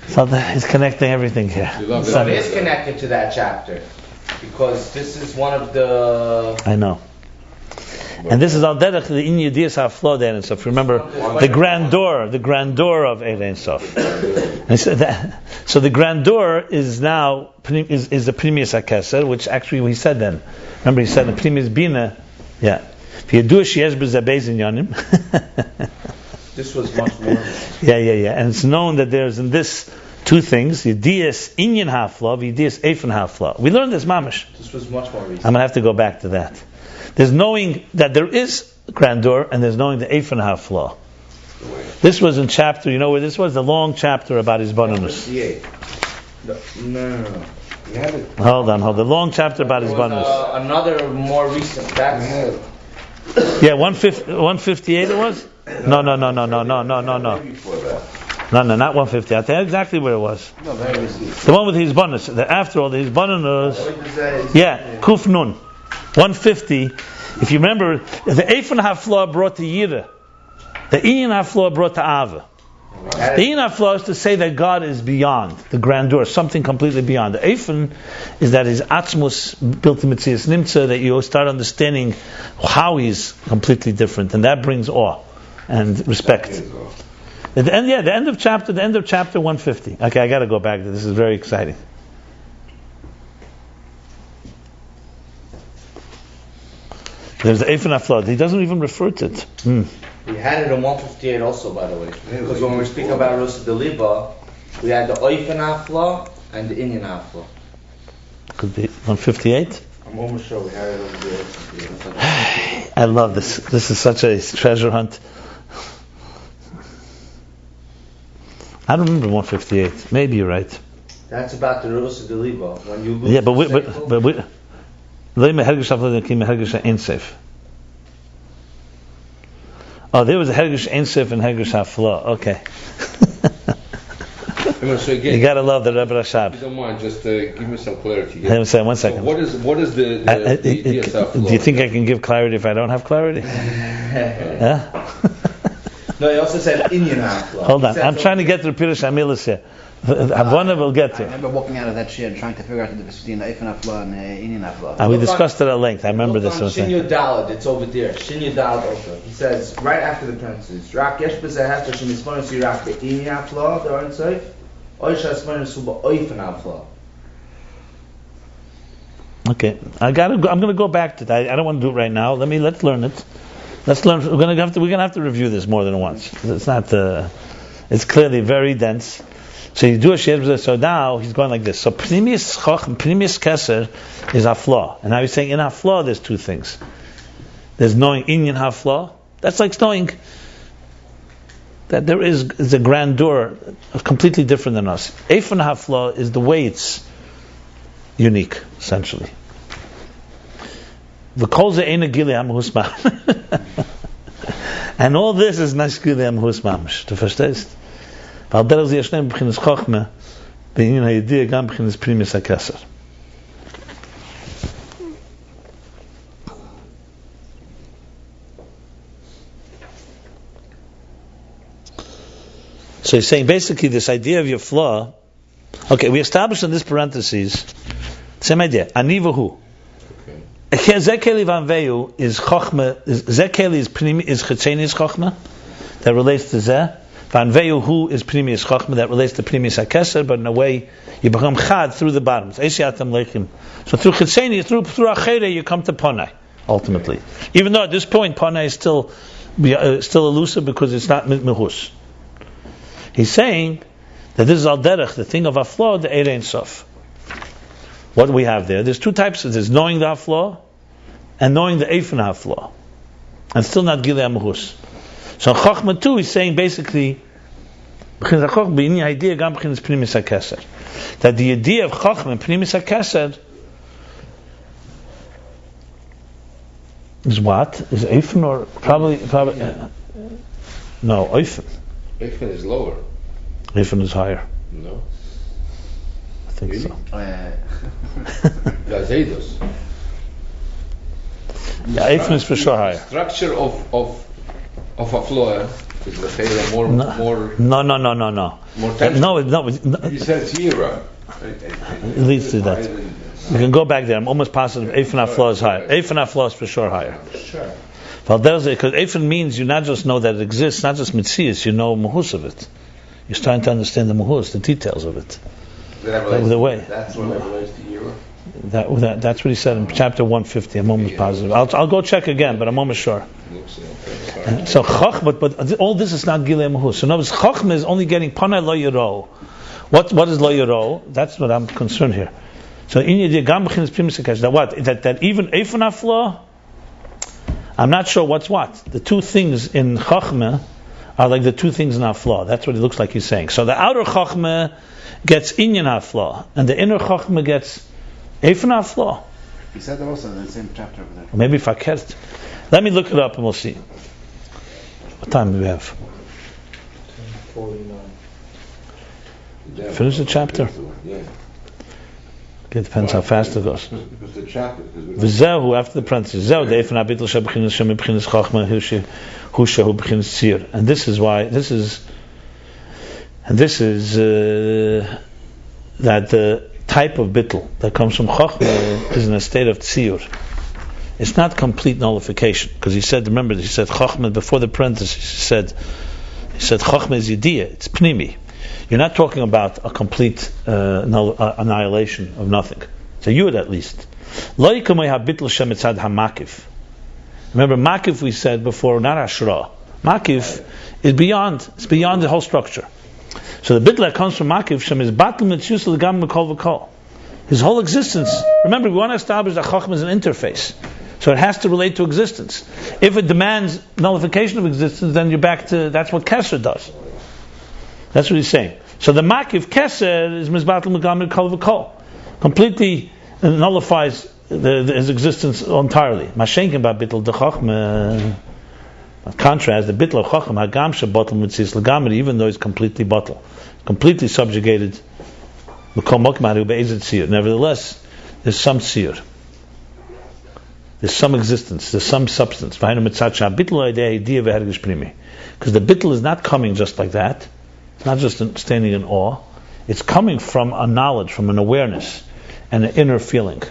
So he's connecting everything here. So it is connected to that chapter because this is one of the. I know. And this is al derech the in Yediyas hafla there and stuff. Remember the grandeur of Eid Ein Sof. So the grandeur is now is the Pnimius HaKeser, which actually he said then. Remember he said the Pnimius Bina, yeah. This was much more. Yeah. And it's known that there's in this two things: Yediyas Inyan Hafla, Yediyas Eifen Hafla. We learned this mamish. This was much more recent. I'm gonna have to go back to that. There's knowing that there is grandeur, and there's knowing the Eifen Hafla. This was in chapter. You know where this was? The long chapter about his bonus. No. You have it. Hold on. The long chapter about his bonus. Another more recent. That's. Yeah, 158 it was? No. No, not 150. I'll tell you exactly where it was. No, very recent. The one with his bonus. After all, his bonus. Yeah, Kuf Nun. 150. If you remember, the Eifen Hafla brought to Yira. The Inyan Hafla brought to Ava. The Inyan Hafla is to say that God is beyond the grandeur, something completely beyond. The Eifen is that his Atzmus built in Metzias Nimtza, that you start understanding how he's completely different, and that brings awe and respect. The end of chapter 150. Okay, I got to go back to this. This is very exciting. There's the Eifen Hafla. He doesn't even refer to it. We had it in 158 also, by the way. Because when we speak about Rosh Deliba, we had the Eifen Hafla and the Inyan Hafla. Could be 158. I'm almost sure we had it over there. I love this. This is such a treasure hunt. I don't remember 158. Maybe you're right. That's about the Rosh Deliba. When you lose Oh, there was a Hergish Einsef and Hergish Hafla. Okay. So again, you gotta love the Rebbe Rashab. If you don't mind, just give me some clarity. Let me say 1 second. So what is the do you think I can give clarity if I don't have clarity? No, he also said Inyan Hafla. Hold on, I'm trying to get to the Pirush Amilis here. Havana will get I to. remember walking out of that shir and trying to figure out the difference between the Eifin Afla and the Inyan Afla. And we discussed it at length. I remember Look this. on Was saying. Shin Yud it's over there. Shin Yud also. He says right after the parentheses. Rak yesh b'zeh hester shem yismonis yirak be'ini hafla the Oren Sof. Oy shasmonis hu ba'oifen hafla. Okay, I'm going to go back to that. I don't want to do it right now. Let's learn it. Let's learn. We're going to have to review this more than once. It's not. It's clearly very dense. So you do a shir. So now he's going like this. So Pnimius Keser is Hafla, and now he's saying in Hafla there's two things. There's knowing Inyan Hafla. That's like knowing that there is a grandeur, completely different than us. Eifin Hafla is the way it's unique, essentially. The kolze ena gileam husmam, and all this is not gileam husmam. Du verstehst? Weil der sie schnell beginnt Chochme, bin in Idee gam beginnt Primis Hakesser. So he's saying basically this idea of your flaw. Okay, we established in this parentheses same idea. Anivahu. Zekeli vanveyu is chochma. Zekeli is chetzenis chochma that relates to zeh. Vanveyu hu is primius chochma that relates to primius hakeser, but in a way you become chad through the bottoms. Esyatam lechim. So through chetzeni, through achere, you come to ponai ultimately. Even though at this point ponai is still elusive because it's not mehus. He's saying that this is al derech, the thing of aflo, the erein sof. What do we have there? There's two types. There's knowing the hafla and knowing the eifin hafla, and still not gilei amhus. So Chochma too is saying basically that the idea of Chochma and Pnimis HaKesed is what? Is eifin or probably no eifin. Eifin is lower. Eifin is higher. No. I think Really? so. Gazeidos. Yeah, eifin is for sure higher. Structure of a floor is the failure more No. more tension. No. He says here, It leads to that. You can go back there. I'm almost positive Eifin HaFlaw is higher. Eifin HaFlaw is for sure higher. Sure. Well, because Eifin means you not just know that it exists, not just Mitzias, you know Mahus of it. You're starting to understand the Mahus, the details of it. The way. That's what relates to Yira. That's what he said in chapter 150. I'm almost positive. I'll go check again, but I'm almost sure. So Chochma, but all this is not Gilei Mahus. So in other words, Chochma is only getting Panai Lo Yiro. What is Lo Yiro? That's what I'm concerned here. So in Yidiyah Gam B'chinas Primis HaKesed, that what? That even Eifin HaFlaw, I'm not sure what's what. The two things in Chochma are like the two things in Haflaw. That's what it looks like he's saying. So the outer Chochma gets Inyan Haflaw, and the inner Chochma gets Eifin HaFlaw. He said that also in the same chapter over there. Or maybe Fakert. Let me look it up and we'll see. What time do we have? 49. Finish the chapter. Yeah. Okay, it depends how fast it goes. Because the chapter. V'zehu, after the parentheses, zehu de'efin habitul she'b'chinas shem b'chinas chachma hu shehu b'chinas tzir. And this is why, that the type of bittul that comes from chachma is in a state of tzir. It's not complete nullification, because he said chachma before the parentheses. He said chachma is yediyah. It's pnimi. You're not talking about a complete annihilation of nothing. So you would at least. Remember, makif we said before, not ashra. Makif is beyond. It's beyond the whole structure. So the bittul that comes from makif shem is batel mitzvus l'gam mekol v'kol. His whole existence. Remember, we want to establish that chachma is an interface. So it has to relate to existence. If it demands nullification of existence, then you're back to, that's what Keser does. That's what he's saying. So the makif Keser is mizbatel megamid kol v'kol. Completely nullifies his existence entirely. Mashenkin ba bittul de chachma. By contrast, the bittul of chachma hagam shebatel mitzis legamid, even though it's completely batel, completely subjugated. Nevertheless, there's some tzir. There's some existence, there's some substance. Because the bittul is not coming just like that. It's not just standing in awe. It's coming from a knowledge, from an awareness, and an inner feeling.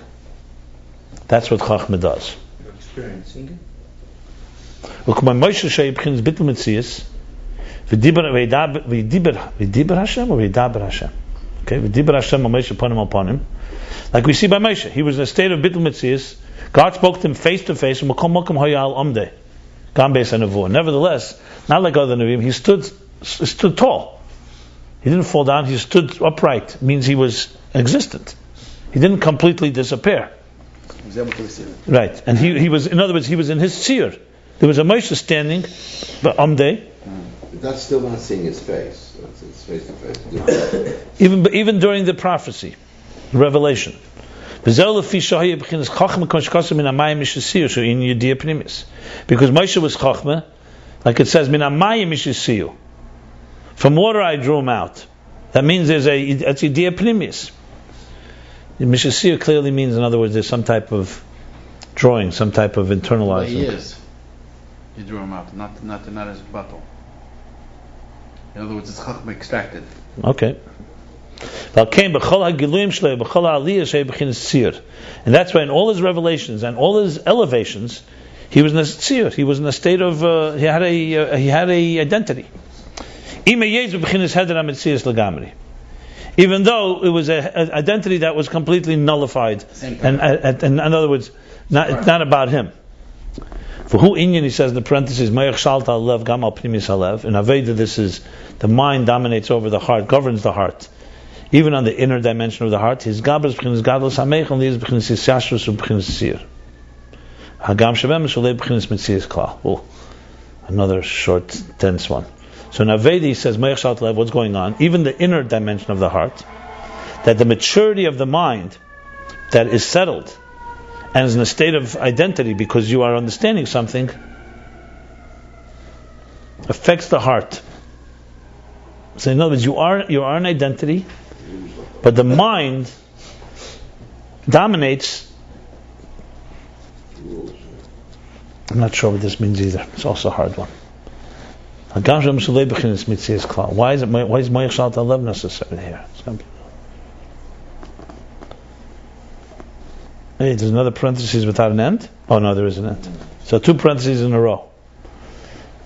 That's what Chachma does. You're experiencing it. V'diber Hashem or v'daber Hashem? Okay, v'diber Hashem al Moshe upon him. Like we see by Moshe, he was in a state of bittul mitzias. God spoke to him face to face. Nevertheless, not like other Nevi'im, he stood tall. He didn't fall down. He stood upright. It means he was existent. He didn't completely disappear. He was able to receive it. Right, and he was, in other words, he was in his seer. There was a Moshe standing, but Amdei. That's still not seeing his face. It's face to face. Even during the prophecy, the revelation. Because Moshe was Chachma, like it says, from water I drew him out. That means that's Yediyah Pnimis. Mishasir clearly means, in other words, there's some type of drawing, some type of internalizing. But he is. You drew him out, not as battle. In other words, it's Chachma extracted. Okay. And that's why in all his revelations and all his elevations, he was in a tzir. He was in a state of he had a identity. Even though it was an identity that was completely nullified, and in other words, it's not about him. For who Inyan, he says in the parentheses, in Aveda, this is the mind dominates over the heart, governs the heart. Even on the inner dimension of the heart, his gabras b'chinas gadlus hameichel, and these b'chinas yisashrus u'b'chinas sir. Hagam shavem shalei b'chinas mitzias klal. Oh, another short, dense one. So in Aveda, he says, Meich Shalt Lev, what's going on? Even the inner dimension of the heart, that the maturity of the mind that is settled and is in a state of identity because you are understanding something, affects the heart. So in other words, you are an identity, but the mind dominates. I'm not sure what this means either. It's also a hard one. Why is Moich Shalt Alev necessary here? Hey, there's another parenthesis without an end? Oh no, there is an end. So 2 parentheses in a row.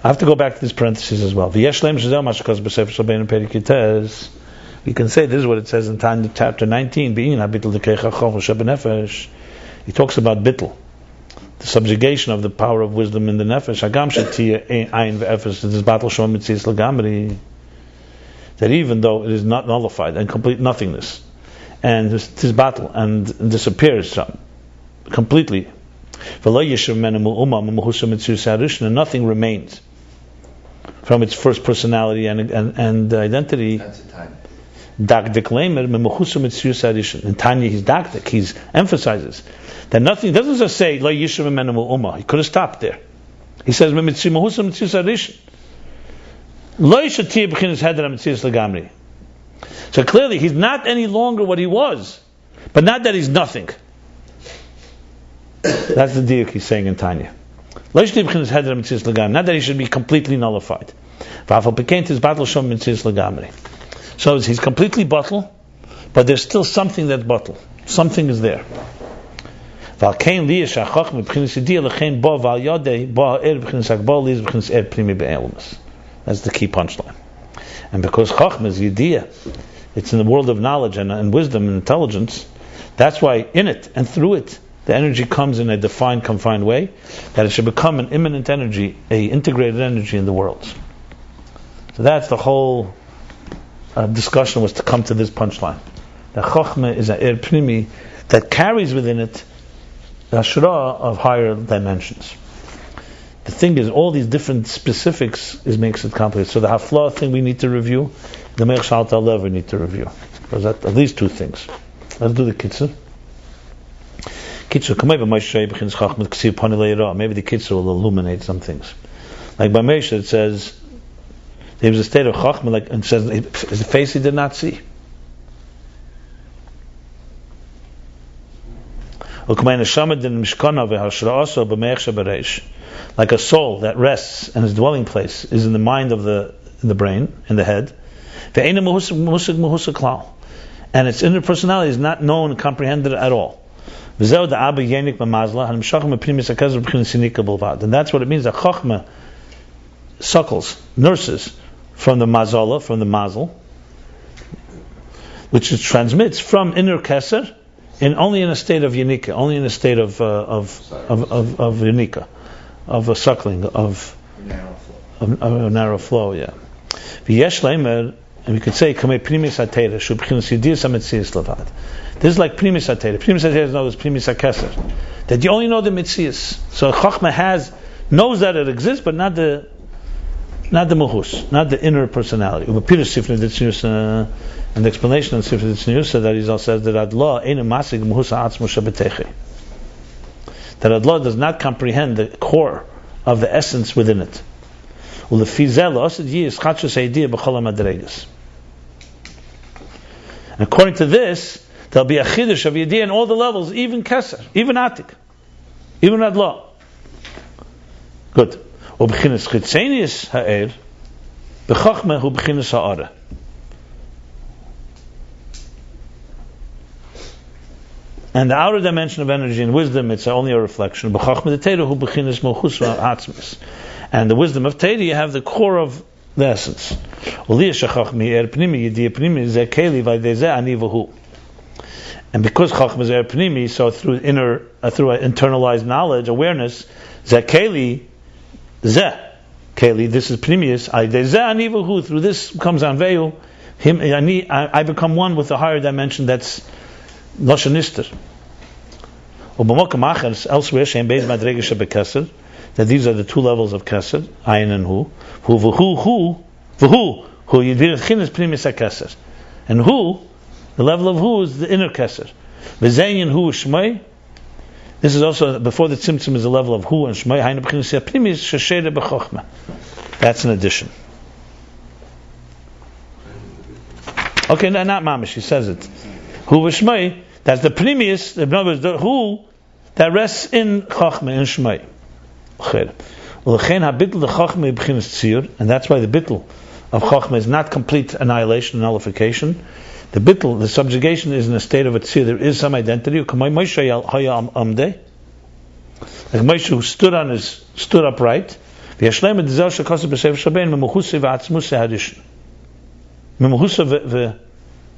I have to go back to this parenthesis as well. We can say this is what it says in Tanya chapter 19. He talks about bittul, the subjugation of the power of wisdom in the nefesh. That even though it is not nullified and complete nothingness, and this battle and disappears completely, and nothing remains from its first personality and identity. That's a time. In Tanya, he's dakdik, he emphasizes that nothing, doesn't just say lo yishuv mimenu ummah. He could have stopped there. He says lo yishatiyah b'chinas heder ha-mitzias legamri. So clearly he's not any longer what he was, but not that he's nothing. That's the diuk he's saying in Tanya. Lo yishatiyah b'chinas heder ha-mitzias legamri. Not that he should be completely nullified. V'afal pekent his battle shom mitzias legamri. So he's completely bottle, but there's still something that's bottle. Something is there. That's the key punchline. And because Chachma is Yediyah, it's in the world of knowledge and wisdom and intelligence, that's why in it and through it, the energy comes in a defined, confined way, that it should become an immanent energy, a integrated energy in the world. So that's the whole discussion, was to come to this punchline. The Chochmah is an Er Pnimi that carries within it a Shra of higher dimensions. The thing is, all these different specifics makes it complicated. So the Haflah thing we need to review, the Meich Shalt Alev we need to review. Because that, at least 2 things. Let's do the Kitzur. Maybe the Kitzur will illuminate some things. Like by Moshe it says, there was a state of Chachma, like, and says his face he did not see. Like a soul that rests and his dwelling place is in the mind of the brain, in the head. Ve'ena Mahusik Klal. And its inner personality is not known and comprehended at all. And that's what it means that Chochmah suckles, nurses from the Mazala, from the Mazel, which it transmits from inner Keser, and only in a state of Yanika, only in a state of Yanika, of a suckling, of a narrow flow, yeah. And we could say, this is like Primis Atera. Primis Atera is known as Primis HaKeser. That you only know the Mitzias. So Chochmah knows that it exists, but not the Muhus, not the inner personality. And the explanation of Sifri Tzniusa that he also says that Adla ain't a masig Muhus ha'atzmo shebeteche. That Adla does not comprehend the core of the essence within it. And according to this, there'll be a chiddush of Yediyah in all the levels, even Keser, even Atik, even Adla. Good. Ub'chinas chitzenius ha'er, b'chochmah hu b'chinas ha'ara. And the outer dimension of energy and wisdom, it's only a reflection. B'chochmah d'teira hu b'chinas mochus ha'atzmis. And the wisdom of Teira, you have the core of the essence. And because Chachma is Pnimi, so through internalized knowledge, awareness, Keli, this is Pnimius, through this comes Anveyu, I become one with the higher dimension that's Lashanister. Elsewhere, Shem Beis Madrega Shebekesser, that these are the two levels of Kesser, Ayin and Hu. Hu Yidir Chinas Primis HaKesser. And Hu, the level of Hu is the inner Kesser. V'zeyin Hu Shmei. This is also, before the Tzimtzum is the level of Hu and Shmei, Hainu B'chinas Primis Sheshere B'chochmah. That's an addition. Okay, no, not Mamish, he says it. Hu V'Shmei, that's the Primis, in other words, the Hu that rests in Chochmah, in Shmei. And that's why the bittul of Chochmah is not complete annihilation, nullification. The bittul, the subjugation, is in a state of a tzir. There is some identity. Like Moshe who stood upright.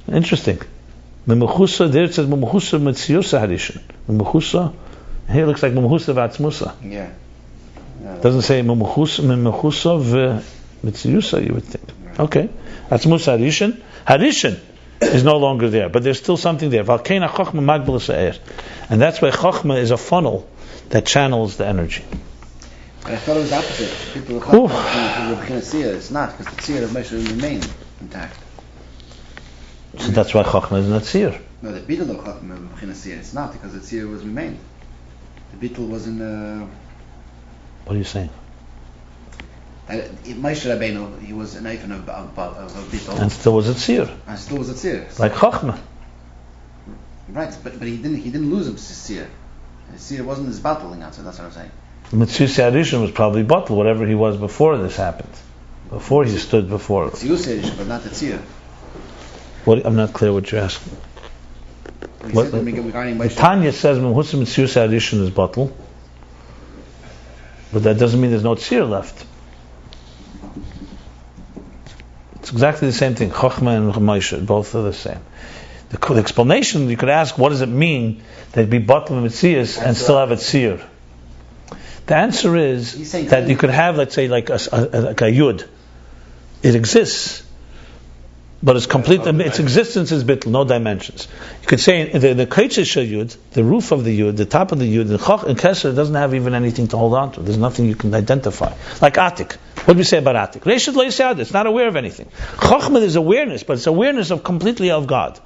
Interesting. There it says here it looks like Memuhusa v'atzmusa. Yeah. Doesn't say Memuhusa v'mitziyusa, you would think. Okay. Atzmusa harishin. Harishin is no longer there, but there's still something there. Valkeina chochma magbalas ha'er. And that's why chochma is a funnel that channels the energy. But I thought it was opposite. People with chochma were going to see it. It's not, because the tzir of Moshe will remain intact. So that's why chochma is not tzir. No, the bittul of chochma were going to see it. It's not, because the tzir was remained. The bittul was in What are you saying? Moshe Rabbeinu, he was an eifin of a bittul. And still was a tzir. And still was a tzir. Like chochma. Right, but he didn't lose his tzir. His tzir wasn't his battling answer, that's what I'm saying. Mitzvah Arishan was probably bottle, whatever he was before this happened. Before he stood before it. Tzir, but not the tzir. What? I'm not clear what you're asking. What, Tanya says Mehusa Mitzvah Arishan is bottle. But that doesn't mean there's no tzir left. It's exactly the same thing. Chochmah and Moshe, both are the same. The explanation, you could ask, what does it mean that it'd be bottle Mitzias and still have a tzir? The answer is that you could have, let's say, like a yud. It exists, but it's complete. Its existence is bittul, no dimensions. You could say the kaitzis yud, the roof of the yud, the top of the yud, the choch and keser doesn't have even anything to hold on to. There's nothing you can identify. Like atik. What do we say about atik? Reshut lo yisad. It's not aware of anything. Chochmah is awareness, but it's awareness of completely of God.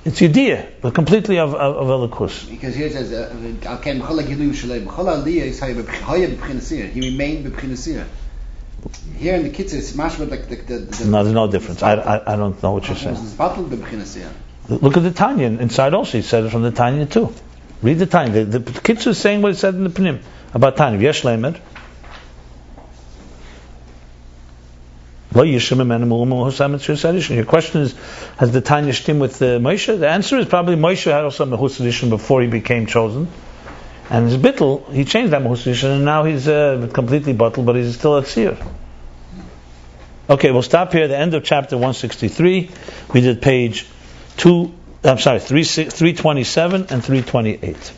It's Yediyah, but completely of Elikus. Because here it says, he remained b'pchinasir. Here in the Kitzur, it's mashma like the No, there's no difference. I don't know what you're saying. Look at the Tanya inside also. He said it from the Tanya too. Read the Tanya. The Kitzur is saying what it said in the Pnim about Tanya. Yesh Leimer. Your question is, has the Tanya shtim with Moshe? The answer is probably Moshe had also a Mehus edition before he became chosen. And his bittul, he changed that Mehus edition, and now he's completely bottled, but he's still a tzir. Okay, we'll stop here at the end of chapter 163. We did page 327 and 328.